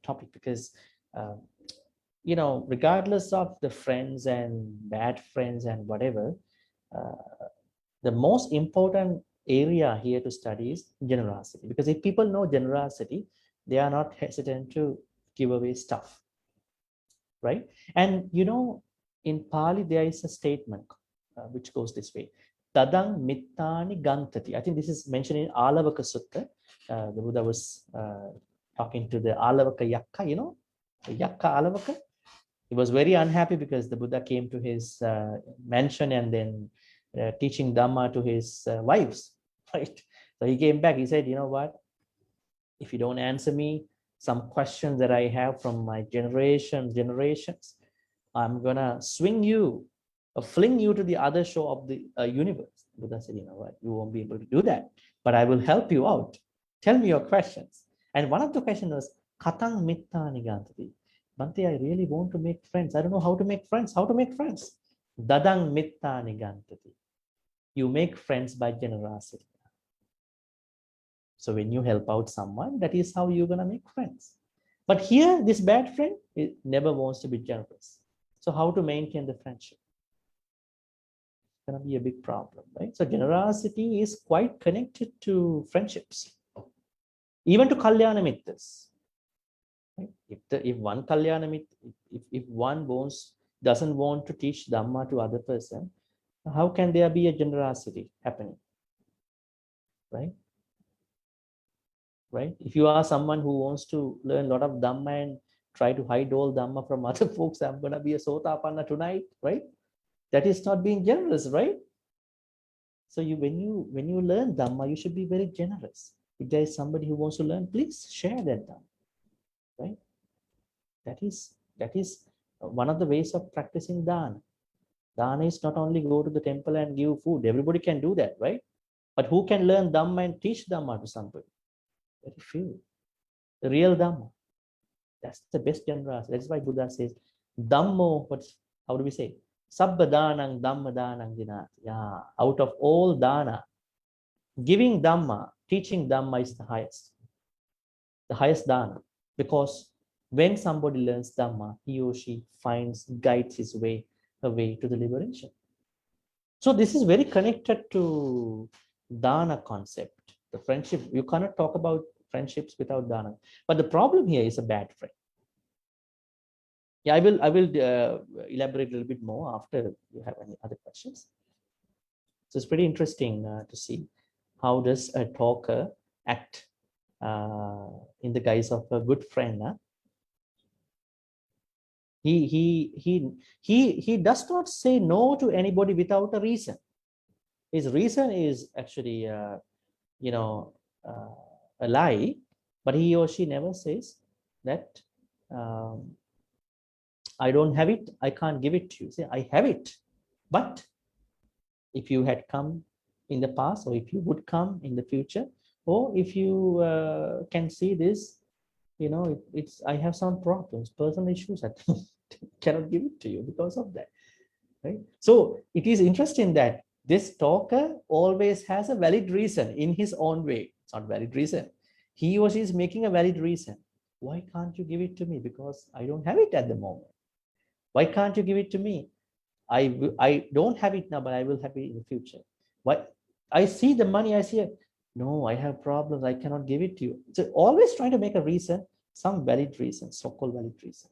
topic because, regardless of the friends and bad friends and whatever, the most important area here to study is generosity. Because if people know generosity, they are not hesitant to give away stuff, right? And in Pali, there is a statement which goes this way. Tadang mittani gantati. I think this is mentioned in Alavaka Sutta. The Buddha was talking to the Alavaka Yakka, the Yakka Alavaka. He was very unhappy because the Buddha came to his mansion and then teaching Dhamma to his wives, right? So he came back, he said, you know what? If you don't answer me some questions that I have from my generations, I'm gonna swing you or fling you to the other shore of the universe. Buddha said, you know what, you won't be able to do that, but I will help you out. Tell me your questions. And one of the questions was, Katang mitta nigantati. Bhante, I really want to make friends. I don't know how to make friends. How to make friends? Dadang mitta nigantati. You make friends by generosity. So when you help out someone, that is how you're gonna make friends. But here, this bad friend never wants to be generous. So how to maintain the friendship? It's gonna be a big problem, right? So generosity is quite connected to friendships, even to kalyana mittas. Right? If one kalyana mitta, if one doesn't want to teach Dhamma to other person, how can there be a generosity happening? Right? Right? If you are someone who wants to learn a lot of Dhamma and try to hide all Dhamma from other folks. I'm going to be a Sotapanna tonight, right? That is not being generous, right? So when you learn Dhamma, you should be very generous. If there is somebody who wants to learn, please share that Dhamma, right? That is one of the ways of practicing Dana. Dana is not only go to the temple and give food. Everybody can do that, right? But who can learn Dhamma and teach Dhamma to somebody? Very few. The real Dhamma. That's the best generosity. That's why Buddha says, Dhammo, how do we say? Sabba danang Dhamma danang dinat. Yeah, out of all Dana, giving Dhamma, teaching Dhamma is the highest Dana. Because when somebody learns Dhamma, he or she guides his way away to the liberation. So this is very connected to Dana concept, the friendship. You cannot talk about friendships without Dana. But the problem here is a bad friend. Yeah, I will elaborate a little bit more after you have any other questions. So it's pretty interesting to see how does a talker act in the guise of a good friend. He does not say no to anybody without a reason. His reason is actually a lie, but he or she never says that I don't have it, I can't give it to you. Say, I have it, but if you had come in the past, or if you would come in the future, or if you can see this, I have some problems, personal issues, I cannot give it to you because of that, right? So it is interesting that this talker always has a valid reason in his own way. It's not valid reason. He or she is making a valid reason. Why can't you give it to me? Because I don't have it at the moment. Why can't you give it to me? I don't have it now, but I will have it in the future. Why? I see the money, I see it. No, I have problems, I cannot give it to you. So always trying to make a reason, some valid reason, so-called valid reason.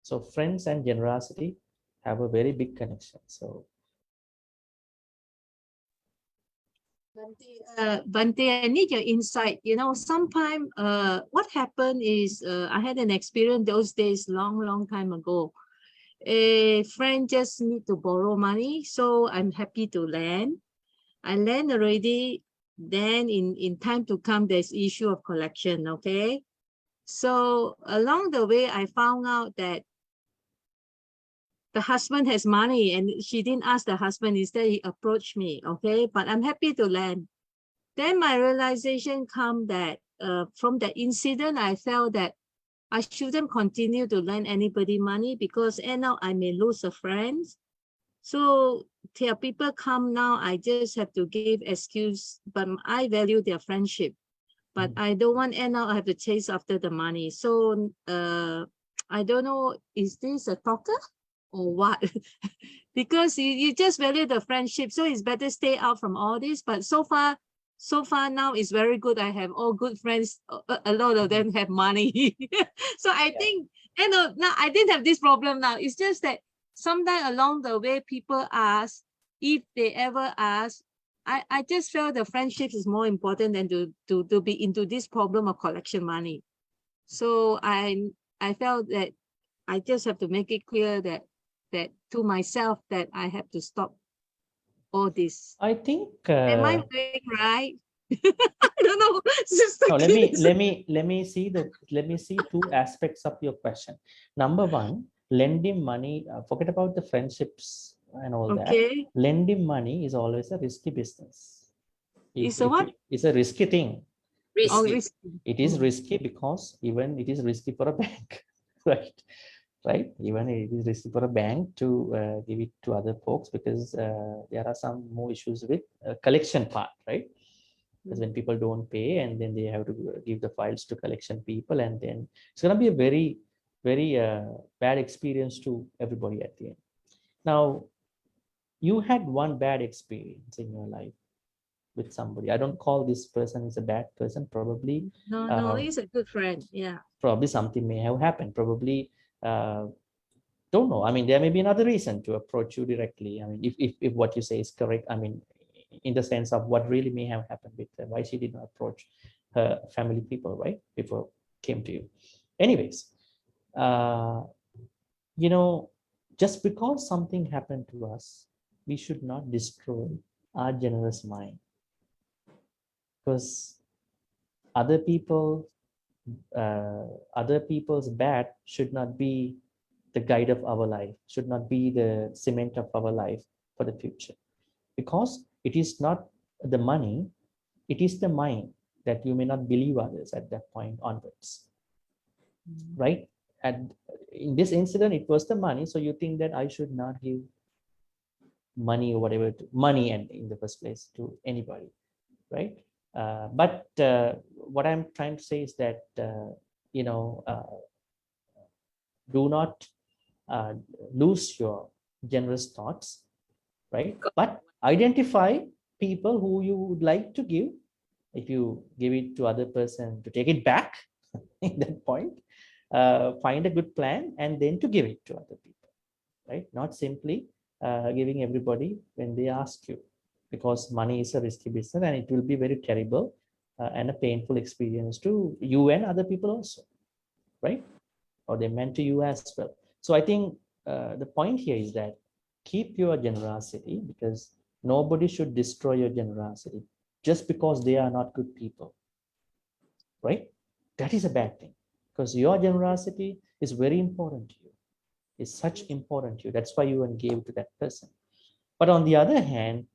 So friends and generosity have a very big connection. So Bhante, I need your insight. Sometime what happened is I had an experience those days, long time ago. A friend just need to borrow money, so I'm happy to lend. I lend already. Then in time to come, there's issue of collection. Okay, so along the way, I found out that the husband has money, and she didn't ask the husband. Instead, he approached me. Okay, but I'm happy to lend. Then my realization come that from the incident, I felt that I shouldn't continue to lend anybody money because now I may lose a friend. So till people come now, I just have to give excuse, but I value their friendship. But I don't want now I have to chase after the money. So I don't know, is this a talker or what? Because you just value the friendship. So it's better stay out from all this. But so far now it's very good. I have all good friends. A lot of them have money. So I think, now I didn't have this problem now. It's just that sometime along the way, people ask, if they ever ask, I just felt the friendships is more important than to be into this problem of collection money. So I felt that I just have to make it clear that to myself that I have to stop all this. I think am I doing right? I don't know. no, let me see two aspects of your question. Number one, lending money, forget about the friendships and all that. Lending money is always a risky business. It's a what? It's a risky thing. Risky. It is risky because even it is risky for a bank, right? Even it is risky for a bank to give it to other folks because there are some more issues with collection part, right? Because when people don't pay and then they have to give the files to collection people, and then it's going to be a very, very bad experience to everybody at the end. Now, you had one bad experience in your life with somebody. I don't call this person as a bad person. Probably no, he's a good friend. Yeah. Probably something may have happened. Probably don't don't know. I mean, there may be another reason to approach you directly. I mean, if what you say is correct, I mean, in the sense of what really may have happened with her, why she did not approach her family people, right, before came to you. Anyways, you know, just because something happened to us, we should not destroy our generous mind, because other people's bad should not be the guide of our life, should not be the cement of our life for the future, because it is not the money, it is the mind that you may not believe others at that point onwards, right? And in this incident, it was the money, so you think that I should not give money or whatever, money and in the first place to anybody, right? But what I'm trying to say is that you know, do not lose your generous thoughts, right? But identify people who you would like to give. If you give it to other person, to take it back in that point, find a good plan and then to give it to other people, right? Not simply giving everybody when they ask you, because money is a risky business and it will be very terrible and a painful experience to you and other people also, right? Or they meant to you as well. So I think the point here is that keep your generosity, because nobody should destroy your generosity just because they are not good people, right? That is a bad thing, because your generosity is very important to you. It's such important to you. That's why you gave to that person. But on the other hand,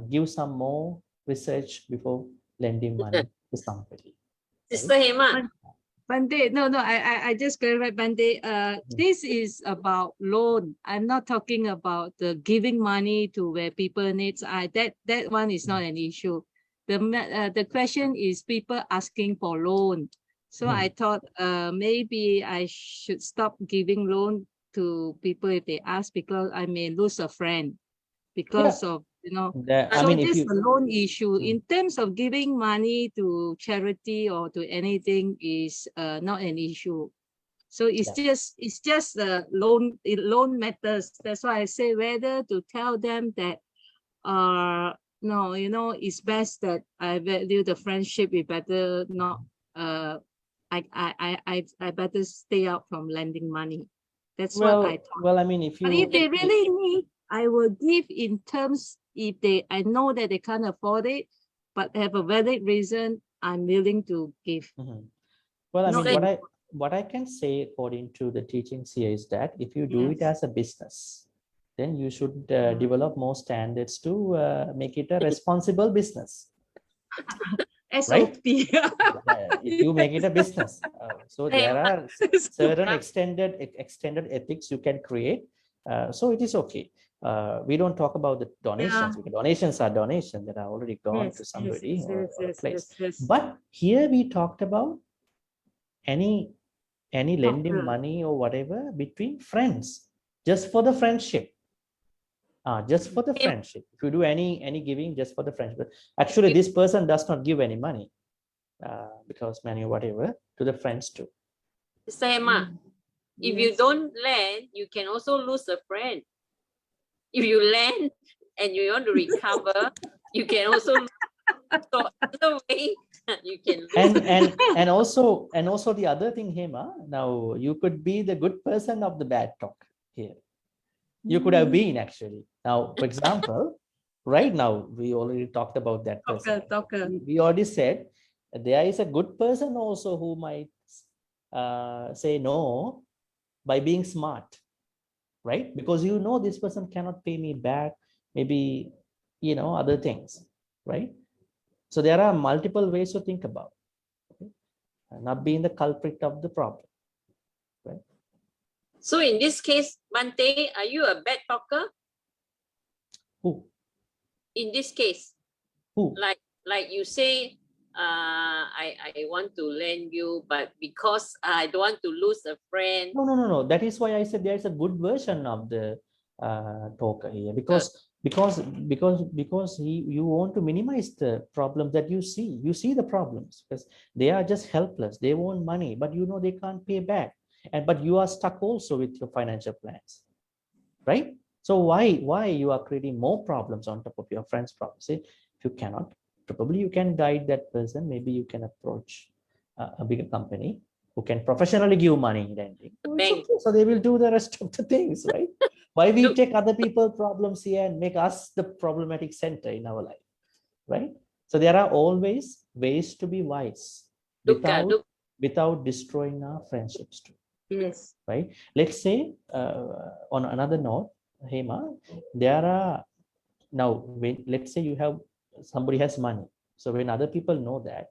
give some more research before lending money to somebody. Sister Hema, Bhante, no, I just clarify, Bhante. This is about loan. I'm not talking about the giving money to where people needs. That one is not an issue. The question is people asking for loan. So I thought maybe I should stop giving loan to people if they ask, because I may lose a friend because of, you know. I So mean, this if is you, a loan issue. In terms of giving money to charity or to anything is not an issue. So it's just loan matters. That's why I say whether to tell them that no, you know, it's best that I value the friendship. We better not I better stay out from lending money. That's what I thought. well, I mean, if But you, if they really need, I will give in terms, if I know that they can't afford it, but have a valid reason, I'm willing to give. well, I No, mean, what I can say according to the teachings here is that if you do it as a business, then you should develop more standards to make it a responsible business. SOP. If you make it a business, so there are certain extended ethics you can create. So it is okay. We don't talk about the donations, because donations are donations that are already gone to somebody or a place. But here we talked about any lending money or whatever between friends, just for the friendship. Just for the friendship. If you do any giving just for the friendship, actually this person does not give any money, because money or whatever to the friends too. Sister Hema, if you don't lend, you can also lose a friend. If you lend and you want to recover, you can also lose. So other way, you can lose. And also the other thing, Hema, now you could be the good person of the bad talk here. You could have been actually. Now, for example, right now we already talked about that person. We already said there is a good person also who might say no by being smart, right? Because you know this person cannot pay me back, maybe, you know, other things, right? So there are multiple ways to think about, okay? Not being the culprit of the problem, right? So in this case, Bhante, are you a bad talker? Who? In this case, Who? like you say, I want to lend you, but because I don't want to lose a friend. No. That is why I said there is a good version of the talker here, because you want to minimize the problems that you see. You see the problems because they are just helpless. They want money, but you know they can't pay back. but you are stuck also with your financial plans, right? So why you are creating more problems on top of your friend's problems? See, if you cannot, probably you can guide that person. Maybe you can approach a bigger company who can professionally give money in lending. So it's Bank. okay. So they will do the rest of the things, right? Why we Look- take other people's problems here and make us the problematic center in our life, right? So there are always ways to be wise without destroying our friendships too, Yes. right? Let's say on another note, Hema, there are now when let's say you have somebody has money. So when other people know that,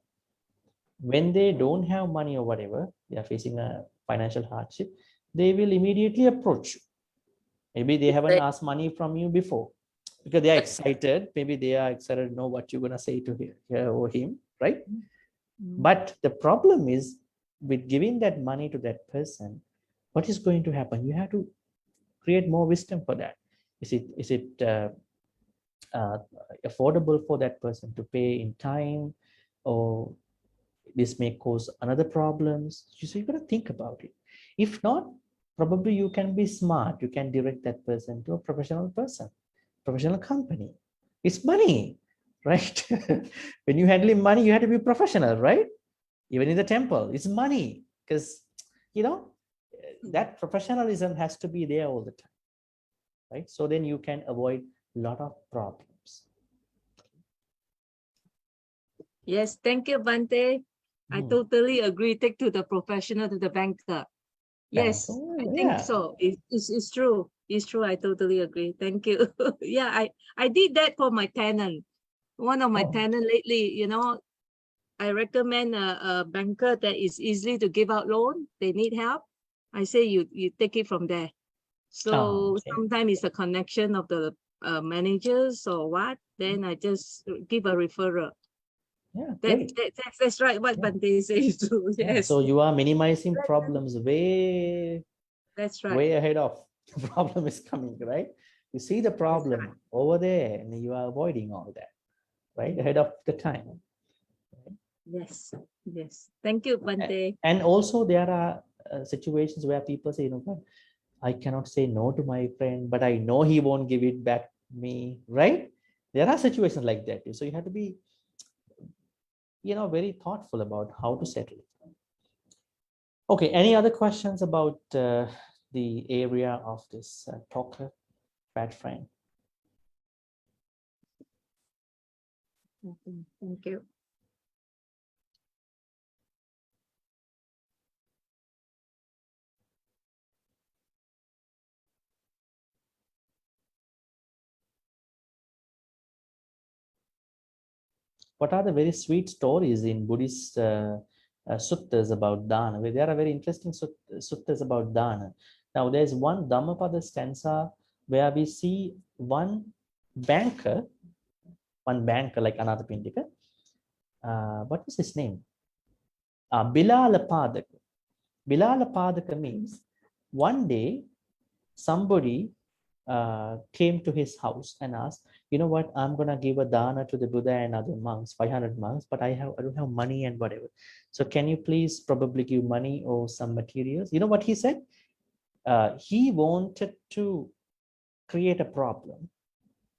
when they don't have money or whatever, they are facing a financial hardship, they will immediately approach you. Maybe they haven't asked money from you before because they are excited. Maybe they are excited to know what you're gonna say to her or him, right? But the problem is with giving that money to that person, what is going to happen? You have to create more wisdom for that. Is it affordable for that person to pay in time, or this may cause another problems? So you got to think about it. If not, probably you can be smart. You can direct that person to a professional person, professional company. It's money, right? When you handling money, you have to be professional, right? Even in the temple, it's money, because that professionalism has to be there all the time, right? So then you can avoid a lot of problems. Yes, thank you, Bhante. I totally agree. Take to the professional, to the banker. Yes, Banker, I think yeah. so. It's true. It's true. I totally agree. Thank you. Yeah, I did that for my tenant. One of my Oh. tenant lately, I recommend a banker that is easy to give out loan. They need help. I say you take it from there. So okay. sometimes it's a connection of the managers or what. Then I just give a referral. Yeah, great. That's right. What Yeah. Bhante says too. Yeah, Yes, so you are minimizing problems way that's right. way ahead of the problem is coming, right? You see the problem over there and you are avoiding all that, right? Ahead of the time. Yes, yes. Thank you, Bhante. And also there are situations where people say, what, I cannot say no to my friend, but I know he won't give it back me, right? There are situations like that. So you have to be, very thoughtful about how to settle it. Okay, any other questions about the area of this talker, bad friend? Thank you. What are the very sweet stories in Buddhist suttas about dana? There are very interesting suttas about dana. Now, there's one Dhammapada stanza where we see one banker like Anathapindika. What was his name? Bilalapadaka. Bilalapadaka means one day somebody came to his house and asked, you know what, I'm gonna give a dana to the Buddha and other monks, 500 monks, but I don't have money and whatever. So can you please probably give money or some materials? You know what he said? He wanted to create a problem,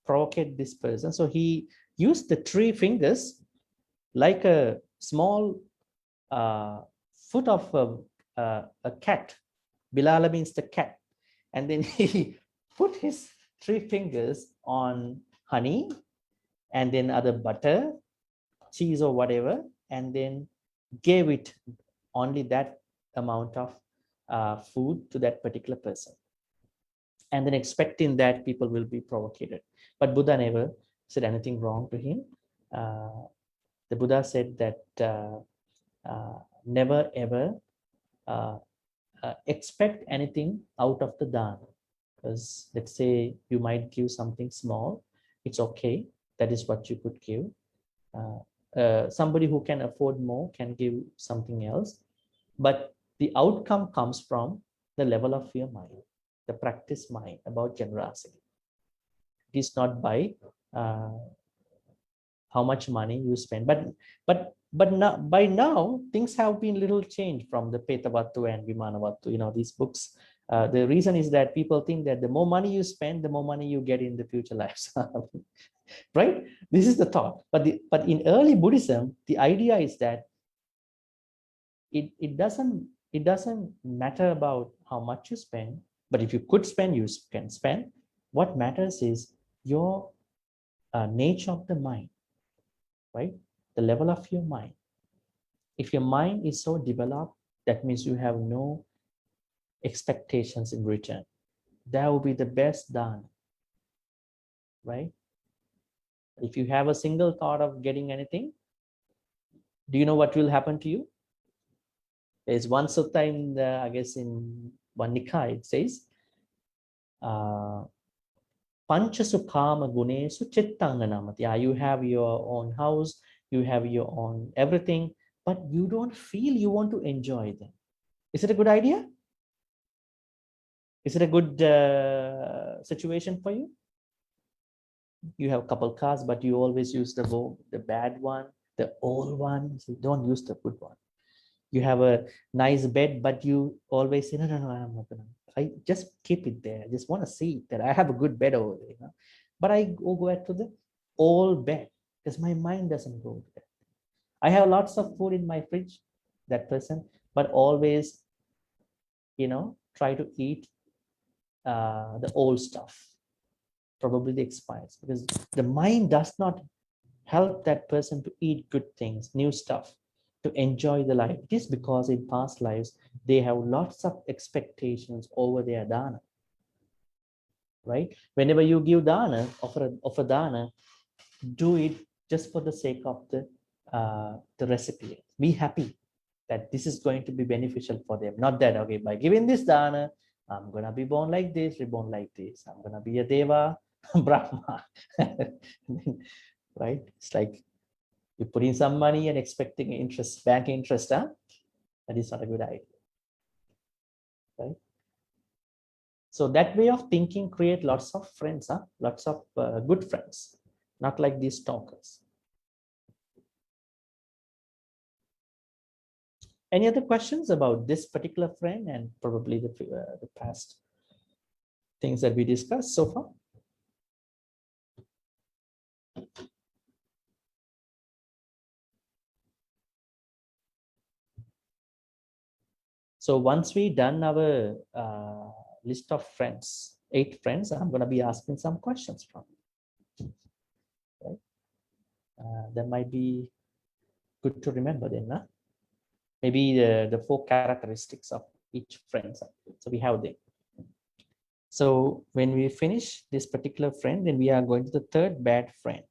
provocate this person. So he used the 3 fingers like a small foot of a cat. Bilala means the cat. And then he put his 3 fingers on honey and then other butter, cheese or whatever, and then gave it only that amount of food to that particular person. And then expecting that people will be provocated. But Buddha never said anything wrong to him. The Buddha said that never ever expect anything out of the dana. Because let's say you might give something small, it's okay. That is what you could give. Somebody who can afford more can give something else. But the outcome comes from the level of your mind, the practice mind about generosity. It is not by how much money you spend. But But now, by now, things have been little changed from the Petavattu and Vimanavattu, these books. The reason is that people think that the more money you spend, the more money you get in the future lives. Right? This is the thought. But in early Buddhism, the idea is that it doesn't matter about how much you spend, but if you could spend, you can spend. What matters is your nature of the mind, right? The level of your mind. If your mind is so developed, that means you have no expectations in return. That will be the best dana, right? If you have a single thought of getting anything, do you know what will happen to you? There's one sutta in the, I guess in one Nikaya, it says, Panchasu kama gunesu chittanga namati. Yeah, you have your own house, you have your own everything, but you don't feel you want to enjoy them. Is it a good idea? Is it a good situation for you? You have a couple cars, but you always use the bad one, the old one. So don't use the good one. You have a nice bed, but you always say, no, I'm not gonna. I just keep it there. I just want to see that I have a good bed over there. But I go back to the old bed because my mind doesn't go there. I have lots of food in my fridge, that person, but always, try to eat the old stuff, probably the expires, because the mind does not help that person to eat good things, new stuff, to enjoy the life. It is because in past lives, they have lots of expectations over their dana, right? Whenever you give dana, offer dana, do it just for the sake of the recipient. Be happy that this is going to be beneficial for them. Not that, okay, by giving this dana, I'm going to be born like this, reborn like this. I'm going to be a deva, Brahma. Right? It's like you put in some money and expecting interest, bank interest, huh? That is not a good idea. Right? So that way of thinking create lots of friends, huh? Lots of good friends, not like these talkers. Any other questions about this particular friend and probably the past things that we discussed so far? So once we done our list of friends, 8 friends, I'm going to be asking some questions from you. Right? That might be good to remember then. Huh? Maybe the 4 characteristics of each friend. So we have them. So when we finish this particular friend, then we are going to the 3rd bad friend.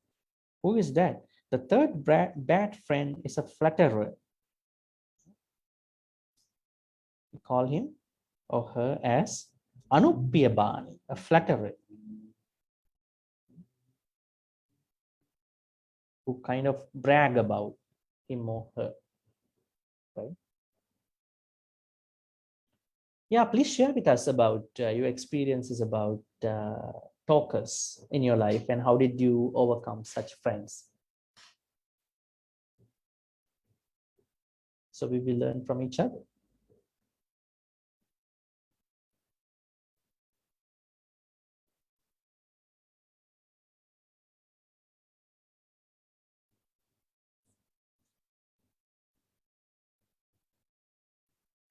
Who is that? The 3rd bad friend is a flatterer. We call him or her as Anuppiyabani, a flatterer, who kind of brag about him or her. Right? Yeah, please share with us about your experiences about talkers in your life and how did you overcome such friends. So we will learn from each other.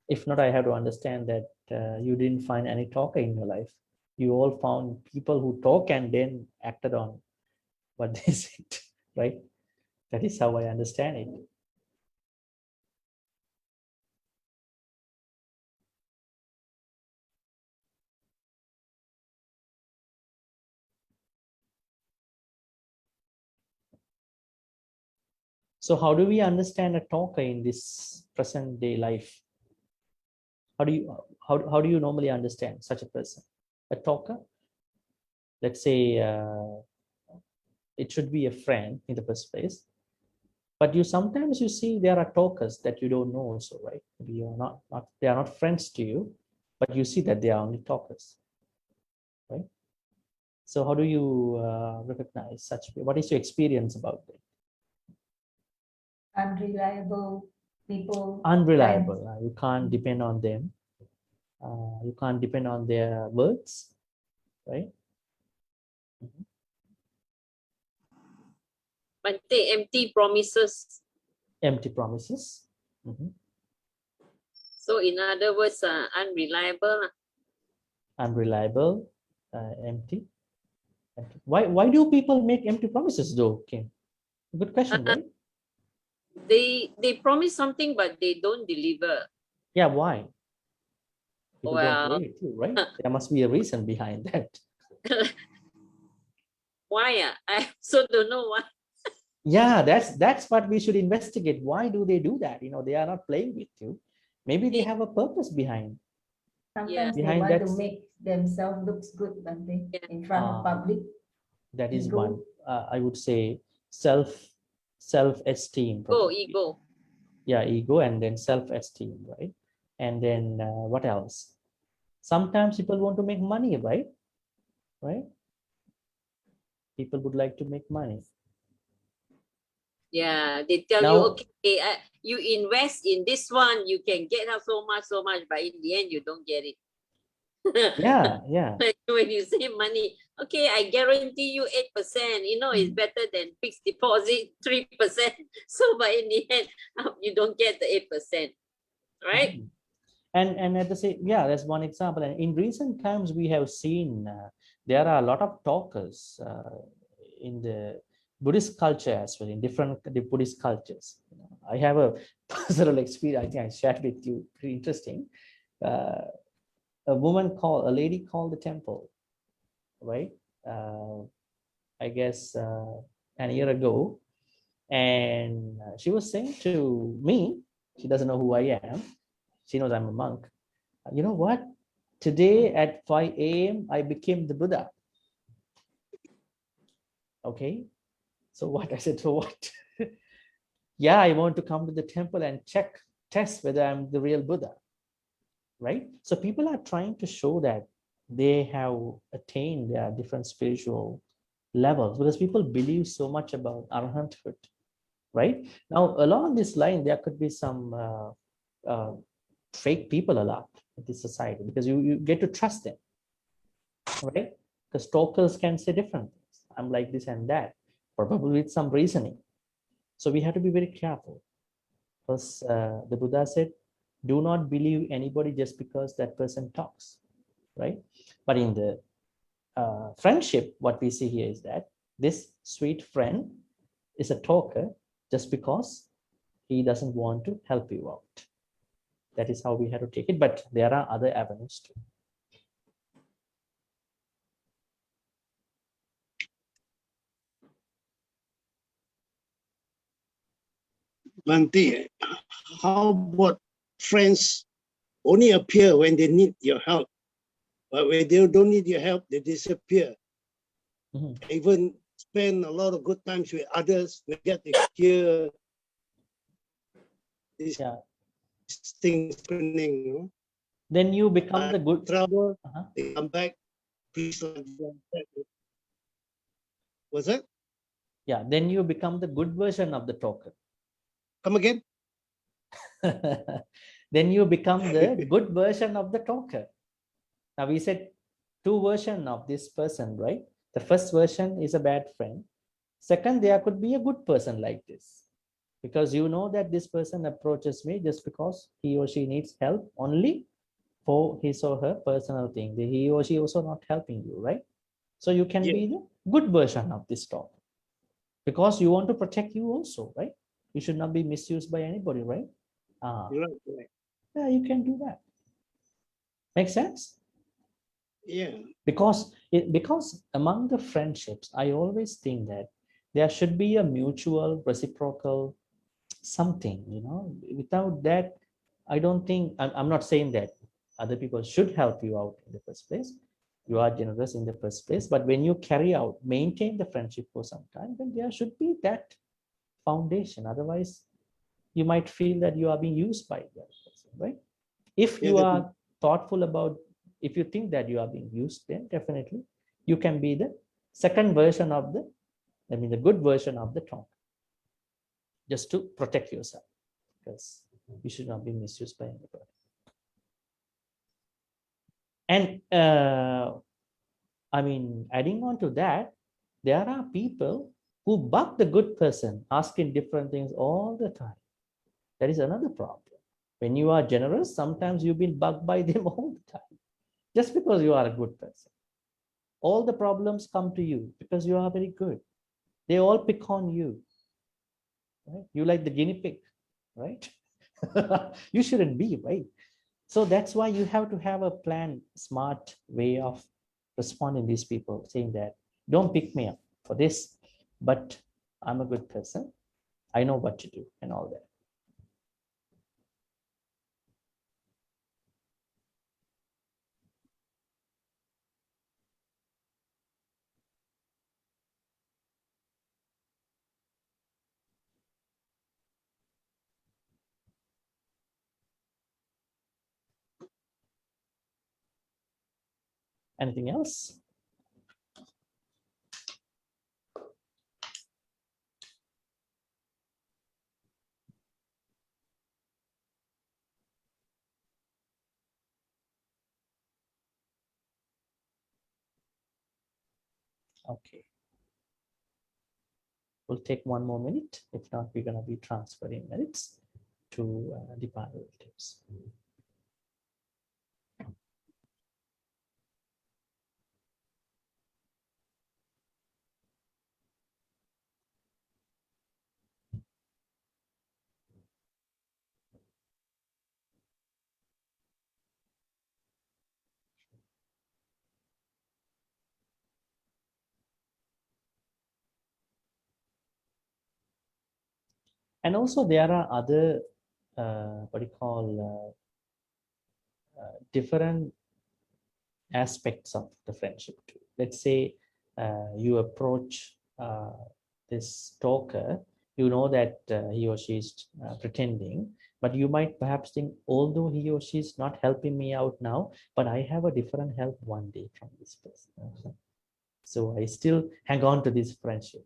If not, I have to understand that you didn't find any talker in your life. You all found people who talk and then acted on what they said, right? That is how I understand it. So how do we understand a talker in this present day life? How do you normally understand such a person? A talker? Let's say it should be a friend in the first place. But sometimes you see there are talkers that you don't know also, right? Maybe you're not they are not friends to you, but you see that they are only talkers, right? So how do you recognize such? What is your experience about it? unreliable people. Unreliable. You can't depend on them. You can't depend on their words, right? Bhante, empty promises. Empty promises. Mhm. So in other words, unreliable. Unreliable, empty. Why do people make empty promises though, Kim? Good question, right? They promise something, but they don't deliver. Yeah, why? People don't Well, pay it too, right? There must be a reason behind that. why? I also don't know why. Yeah, that's what we should investigate. Why do they do that? They are not playing with you. Maybe they have a purpose behind. Sometimes they Behind want to that- make themselves looks good, Bhante, Yeah. in front of public. That is Ego. one. I would say self-esteem. Ego, probably. ego. Yeah, ego and then self-esteem, right? And then what else? Sometimes people want to make money, right? Right? People would like to make money. Yeah, they tell you, Now- okay, you invest in this one, you can get out so much, but in the end, you don't get it. Yeah, yeah. When you say money, okay, I guarantee you 8%, it's better than fixed deposit 3%. So, but in the end, you don't get the 8%, right? Mhm. And at the same, yeah, that's one example. And in recent times, we have seen there are a lot of talkers in the Buddhist culture as well, in the Buddhist cultures. I have a personal experience. I think I shared with you. Pretty interesting. A lady called the temple, right? I guess an year ago, and she was saying to me, she doesn't know who I am. She knows I'm a monk. You know what? Today at 5 a.m., I became the Buddha. Okay. So what? I said, so what? Yeah, I want to come to the temple and test whether I'm the real Buddha. Right? So people are trying to show that they have attained their different spiritual levels because people believe so much about arahanthood. Right? Now, along this line, there could be some fake people a lot in this society because you get to trust them, right? Because talkers can say different things. I'm like this and that, probably with some reasoning. So we have to be very careful. Because the Buddha said, do not believe anybody just because that person talks, right? But in the friendship, what we see here is that this sweet friend is a talker just because he doesn't want to help you out. That is how we have to take it. But there are other avenues too. Bhante, how about friends only appear when they need your help, but when they don't need your help, they disappear. Mhm. Even spend a lot of good times with others, we get to hear these Yeah. things happening. Then you become the good. Trouble, Uh-huh. they come back. Please, what's that? Yeah, then you become the good version of the talker. Come again? Then you become the good version of the talker. Now we said two versions of this person, right? The first version is a bad friend. Second, there could be a good person like this. Because you know that this person approaches me just because he or she needs help only for his or her personal thing. He or she also not helping you, right? So you can be the good version of this talker. Because you want to protect you also, right? You should not be misused by anybody, right? Right. Yeah, you can do that. Make sense? Yeah. Because among the friendships, I always think that there should be a mutual, reciprocal something, without that, I don't think, I'm not saying that other people should help you out in the first place. You are generous in the first place, but when you maintain the friendship for some time, then there should be that foundation. Otherwise, you might feel that you are being used by the other person, right? If you are thoughtful about, if you think that you are being used, then definitely you can be the second version of the good version of the talk. just to protect yourself, because you should not be misused by anybody. And I mean, adding on to that, there are people who bug the good person, asking different things all the time. That is another problem. When you are generous, sometimes you've been bugged by them all the time, just because you are a good person. All the problems come to you because you are very good. They all pick on you. Right? You like the guinea pig, right? You shouldn't be, right? So that's why you have to have a plan, smart way of responding to these people, saying that don't pick me up for this, but I'm a good person. I know what to do and all that. Anything else? Okay. We'll take one more minute. If not, we're going to be transferring minutes to the relatives. And also there are other, what do you call, different aspects of the friendship too. Let's say you approach this talker, you know that he or she is pretending, but you might perhaps think, although he or she is not helping me out now, but I have a different help one day from this person. So I still hang on to this friendship,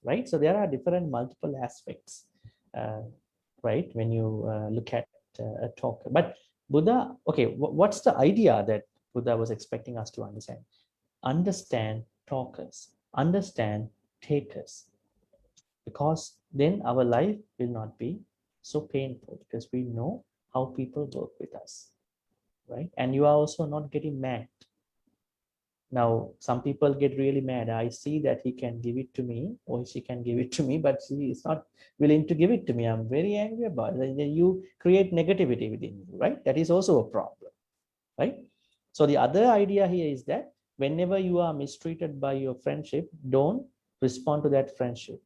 right? So there are different multiple aspects, right? When you look at a talker. But Buddha, okay, what's the idea that Buddha was expecting us to understand? Understand talkers, understand takers, because then our life will not be so painful, because we know how people work with us, right? And you are also not getting mad. Now, some people get really mad. I see that he can give it to me, or she can give it to me, but she is not willing to give it to me. I'm very angry about it. Then you create negativity within you, right? That is also a problem, right? So the other idea here is that whenever you are mistreated by your friendship, don't respond to that friendship.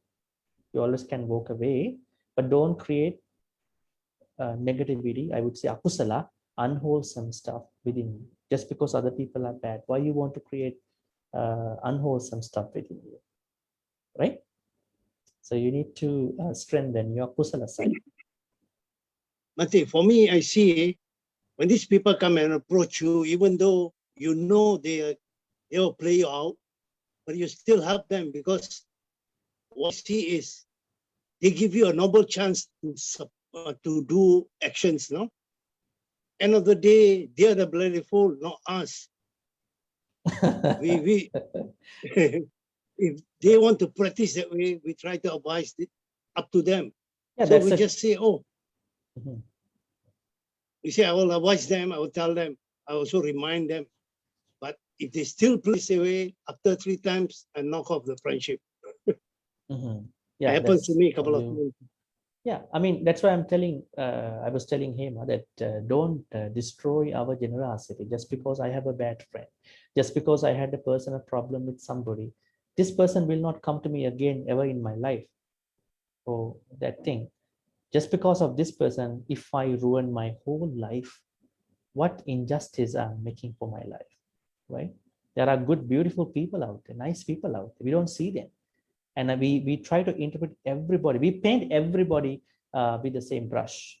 You always can walk away, but don't create negativity. I would say akusala, unwholesome stuff within you. Just because other people are bad, why you want to create unwholesome stuff within you, right? So you need to strengthen your kusala side. Bhante, for me, I see when these people come and approach you, even though you know they will play you out, but you still help them, because what I see is they give you a noble chance to do actions, no? End of the day, they are the bloody fool, not us. We if they want to practice that way, we try to advise it up to them. Yeah, So that's we a- just say, oh, Mhm. we say, I will advise them, I will tell them, I also remind them. But if they still play this way, after 3 times, I knock off the friendship. Mhm. It Yeah, happens to that's me a couple of you- times. Yeah, I mean, that's why I'm telling, I was telling him that don't destroy our generosity just because I have a bad friend, just because I had a personal problem with somebody. This person will not come to me again ever in my life for that thing. Just because of this person, if I ruin my whole life, what injustice I'm making for my life, right? There are good, beautiful people out there, nice people out there. We don't see them. And we try to interpret everybody. We paint everybody with the same brush.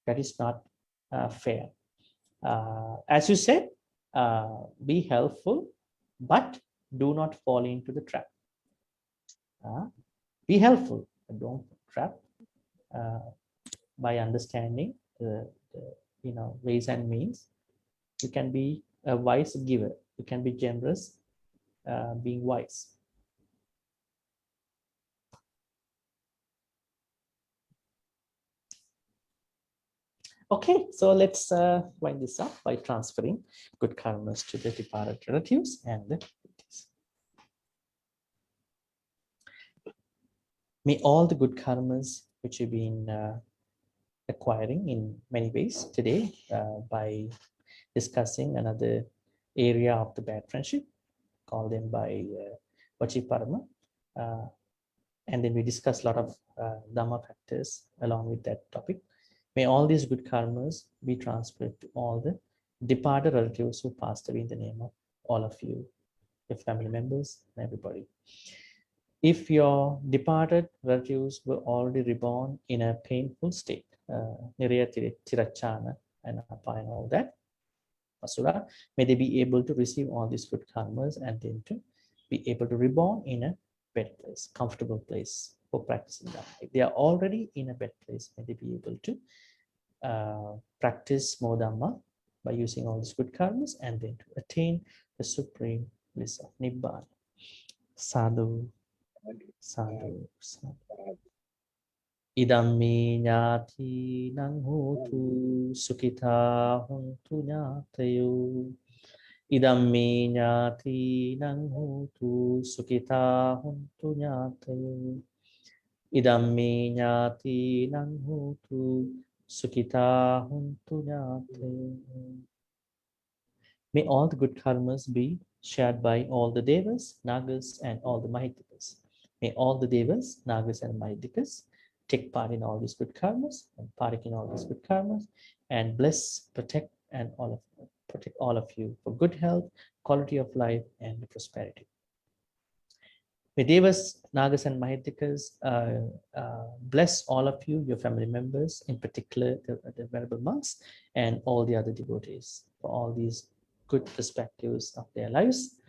That is not fair. As you said, be helpful, but do not fall into the trap. Be helpful, but don't trap. By understanding the ways and means, you can be a wise giver. You can be generous, being wise. Okay, so let's wind this up by transferring good karmas to the departed relatives and the deities. May all the good karmas which you've been acquiring in many ways today by discussing another area of the bad friendship, call them by Vachiparama. And then we discuss a lot of Dhamma factors along with that topic. May all these good karmas be transferred to all the departed relatives who passed away in the name of all of you, your family members, and everybody. If your departed relatives were already reborn in a painful state, Ti-Ratana and Apa and all that, Asura, may they be able to receive all these good karmas and then to be able to reborn in a better place, comfortable place for practicing Dhamma. If they are already in a better place, may they be able to practice more Dhamma by using all these good karmas and then to attain the supreme bliss of Nibbana. Sadhu, sadhu, sadhu. Idammi ñāti nang hotu sukhita hontu ñātayo. Idammi ñāti nang hotu sukhita hontu ñātayo. Idammi ñāti nang hotu sukhita hontu ñātayo. May all the good karmas be shared by all the devas, nagas, and all the mahitikas. May all the devas, nagas, and mahitikas take part in all these good karmas and partake in all these good karmas and bless, protect, and protect all of you for good health, quality of life, and prosperity. May devas, nagas, and mahitikas bless all of you, your family members, in particular the venerable monks and all the other devotees for all these good perspectives of their lives,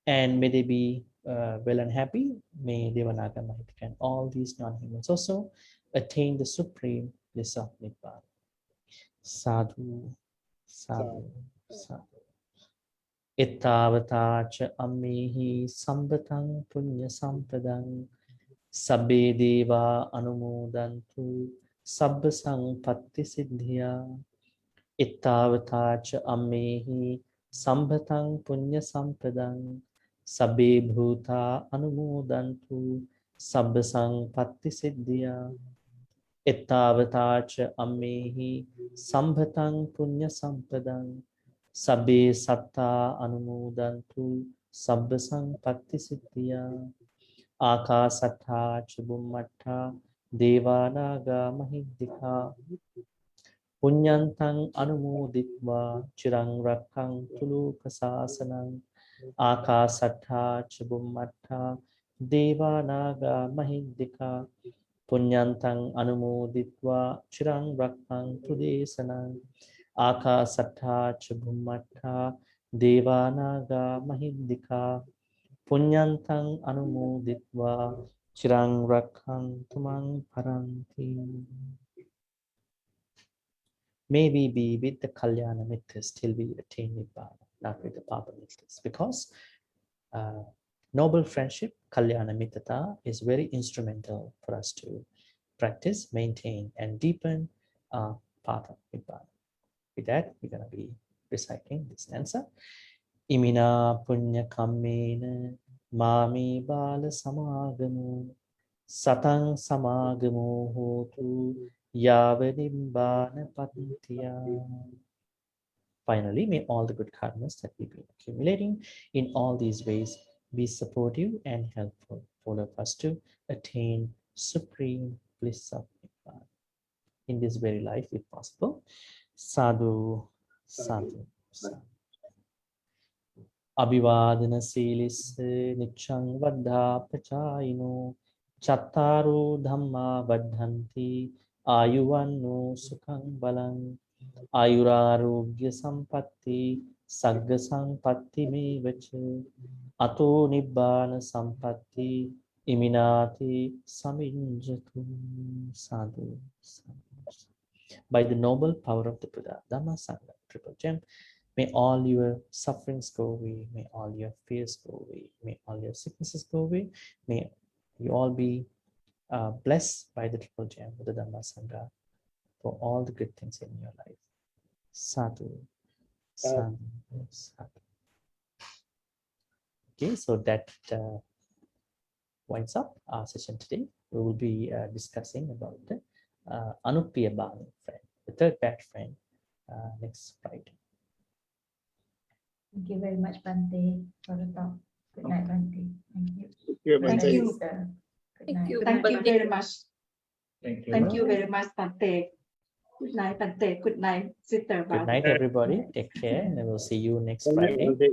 and may they be well and happy. May Devanaga, Mahitika, and all these non-humans also attain the supreme bliss of Nibbana. Sadhu, sadhu, sadhu. Ittavata cha ammihi sambatang punya sampadang sabbe deva anumodantu sabba sampatti siddhya. Ittavata cha ammehi sambhatang punya sampadang sabbe bhuta anumodantu sabba sampatti siddhya. Ittavata cha ammehi sambhatang punya sampadang sabbe satta anumodantu sabba sampatti siddhya. Akasattha cha bummattha devanaga mahiddhika Punyantang anumoditva chirang rakkang tuluka sasanang akasattha chabummattha deva naga mahiddhika punyantang anumoditva chirang rakkang tudesanang akasattha chabummattha deva naga mahiddhika punyantang anumoditva chirang rakkang tumang paranti. May we be with the Kalyana Mittas till we attain Nibbana, not with the Papa Mittas. Because noble friendship, Kalyana Mittata, is very instrumental for us to practice, maintain, and deepen our path of Nibbana. With that, we're going to be reciting this stanza. Imina punya kammena mami bala samagamu satang samagamu hotu Yavanimbana Pattiya. Finally, may all the good karmas that we've been accumulating in all these ways be supportive and helpful for us to attain supreme bliss of Nibbana in this very life, if possible. Sadhu, sadhu, sadhu. Abhivadana silis nichang vaddha pachayino chattaru dhamma vaddhanti Ayuvanno sukhang balang ayurarogya sampatti sagga sampatti me vacha ato nibbana sampatti Iminati Saminjatu Sadhu. By the noble power of the Buddha, Dhamma, Sangha, Triple Gem, may all your sufferings go away, may all your fears go away, may all your sicknesses go away, may you all be blessed by the Triple Gem, Buddha, Dhamma, Sangha, for all the good things in your life. Sadhu, sadhu, sadhu. Okay, so that winds up our session today. We will be discussing about the Anupriya Bhanu friend, the third batch friend, next Friday. Thank you very much, Bhante, for the talk. Good night, Bhante. Thank you. Thank Good you. night, sister. Good Thank night. you. Thank you Bhante. very much. Thank you. Thank you very much, Bhante. Good night, Bhante. Good night, Sister Good Bhante. night, everybody. Take care, and we'll see you next Good night, Friday. Bhante.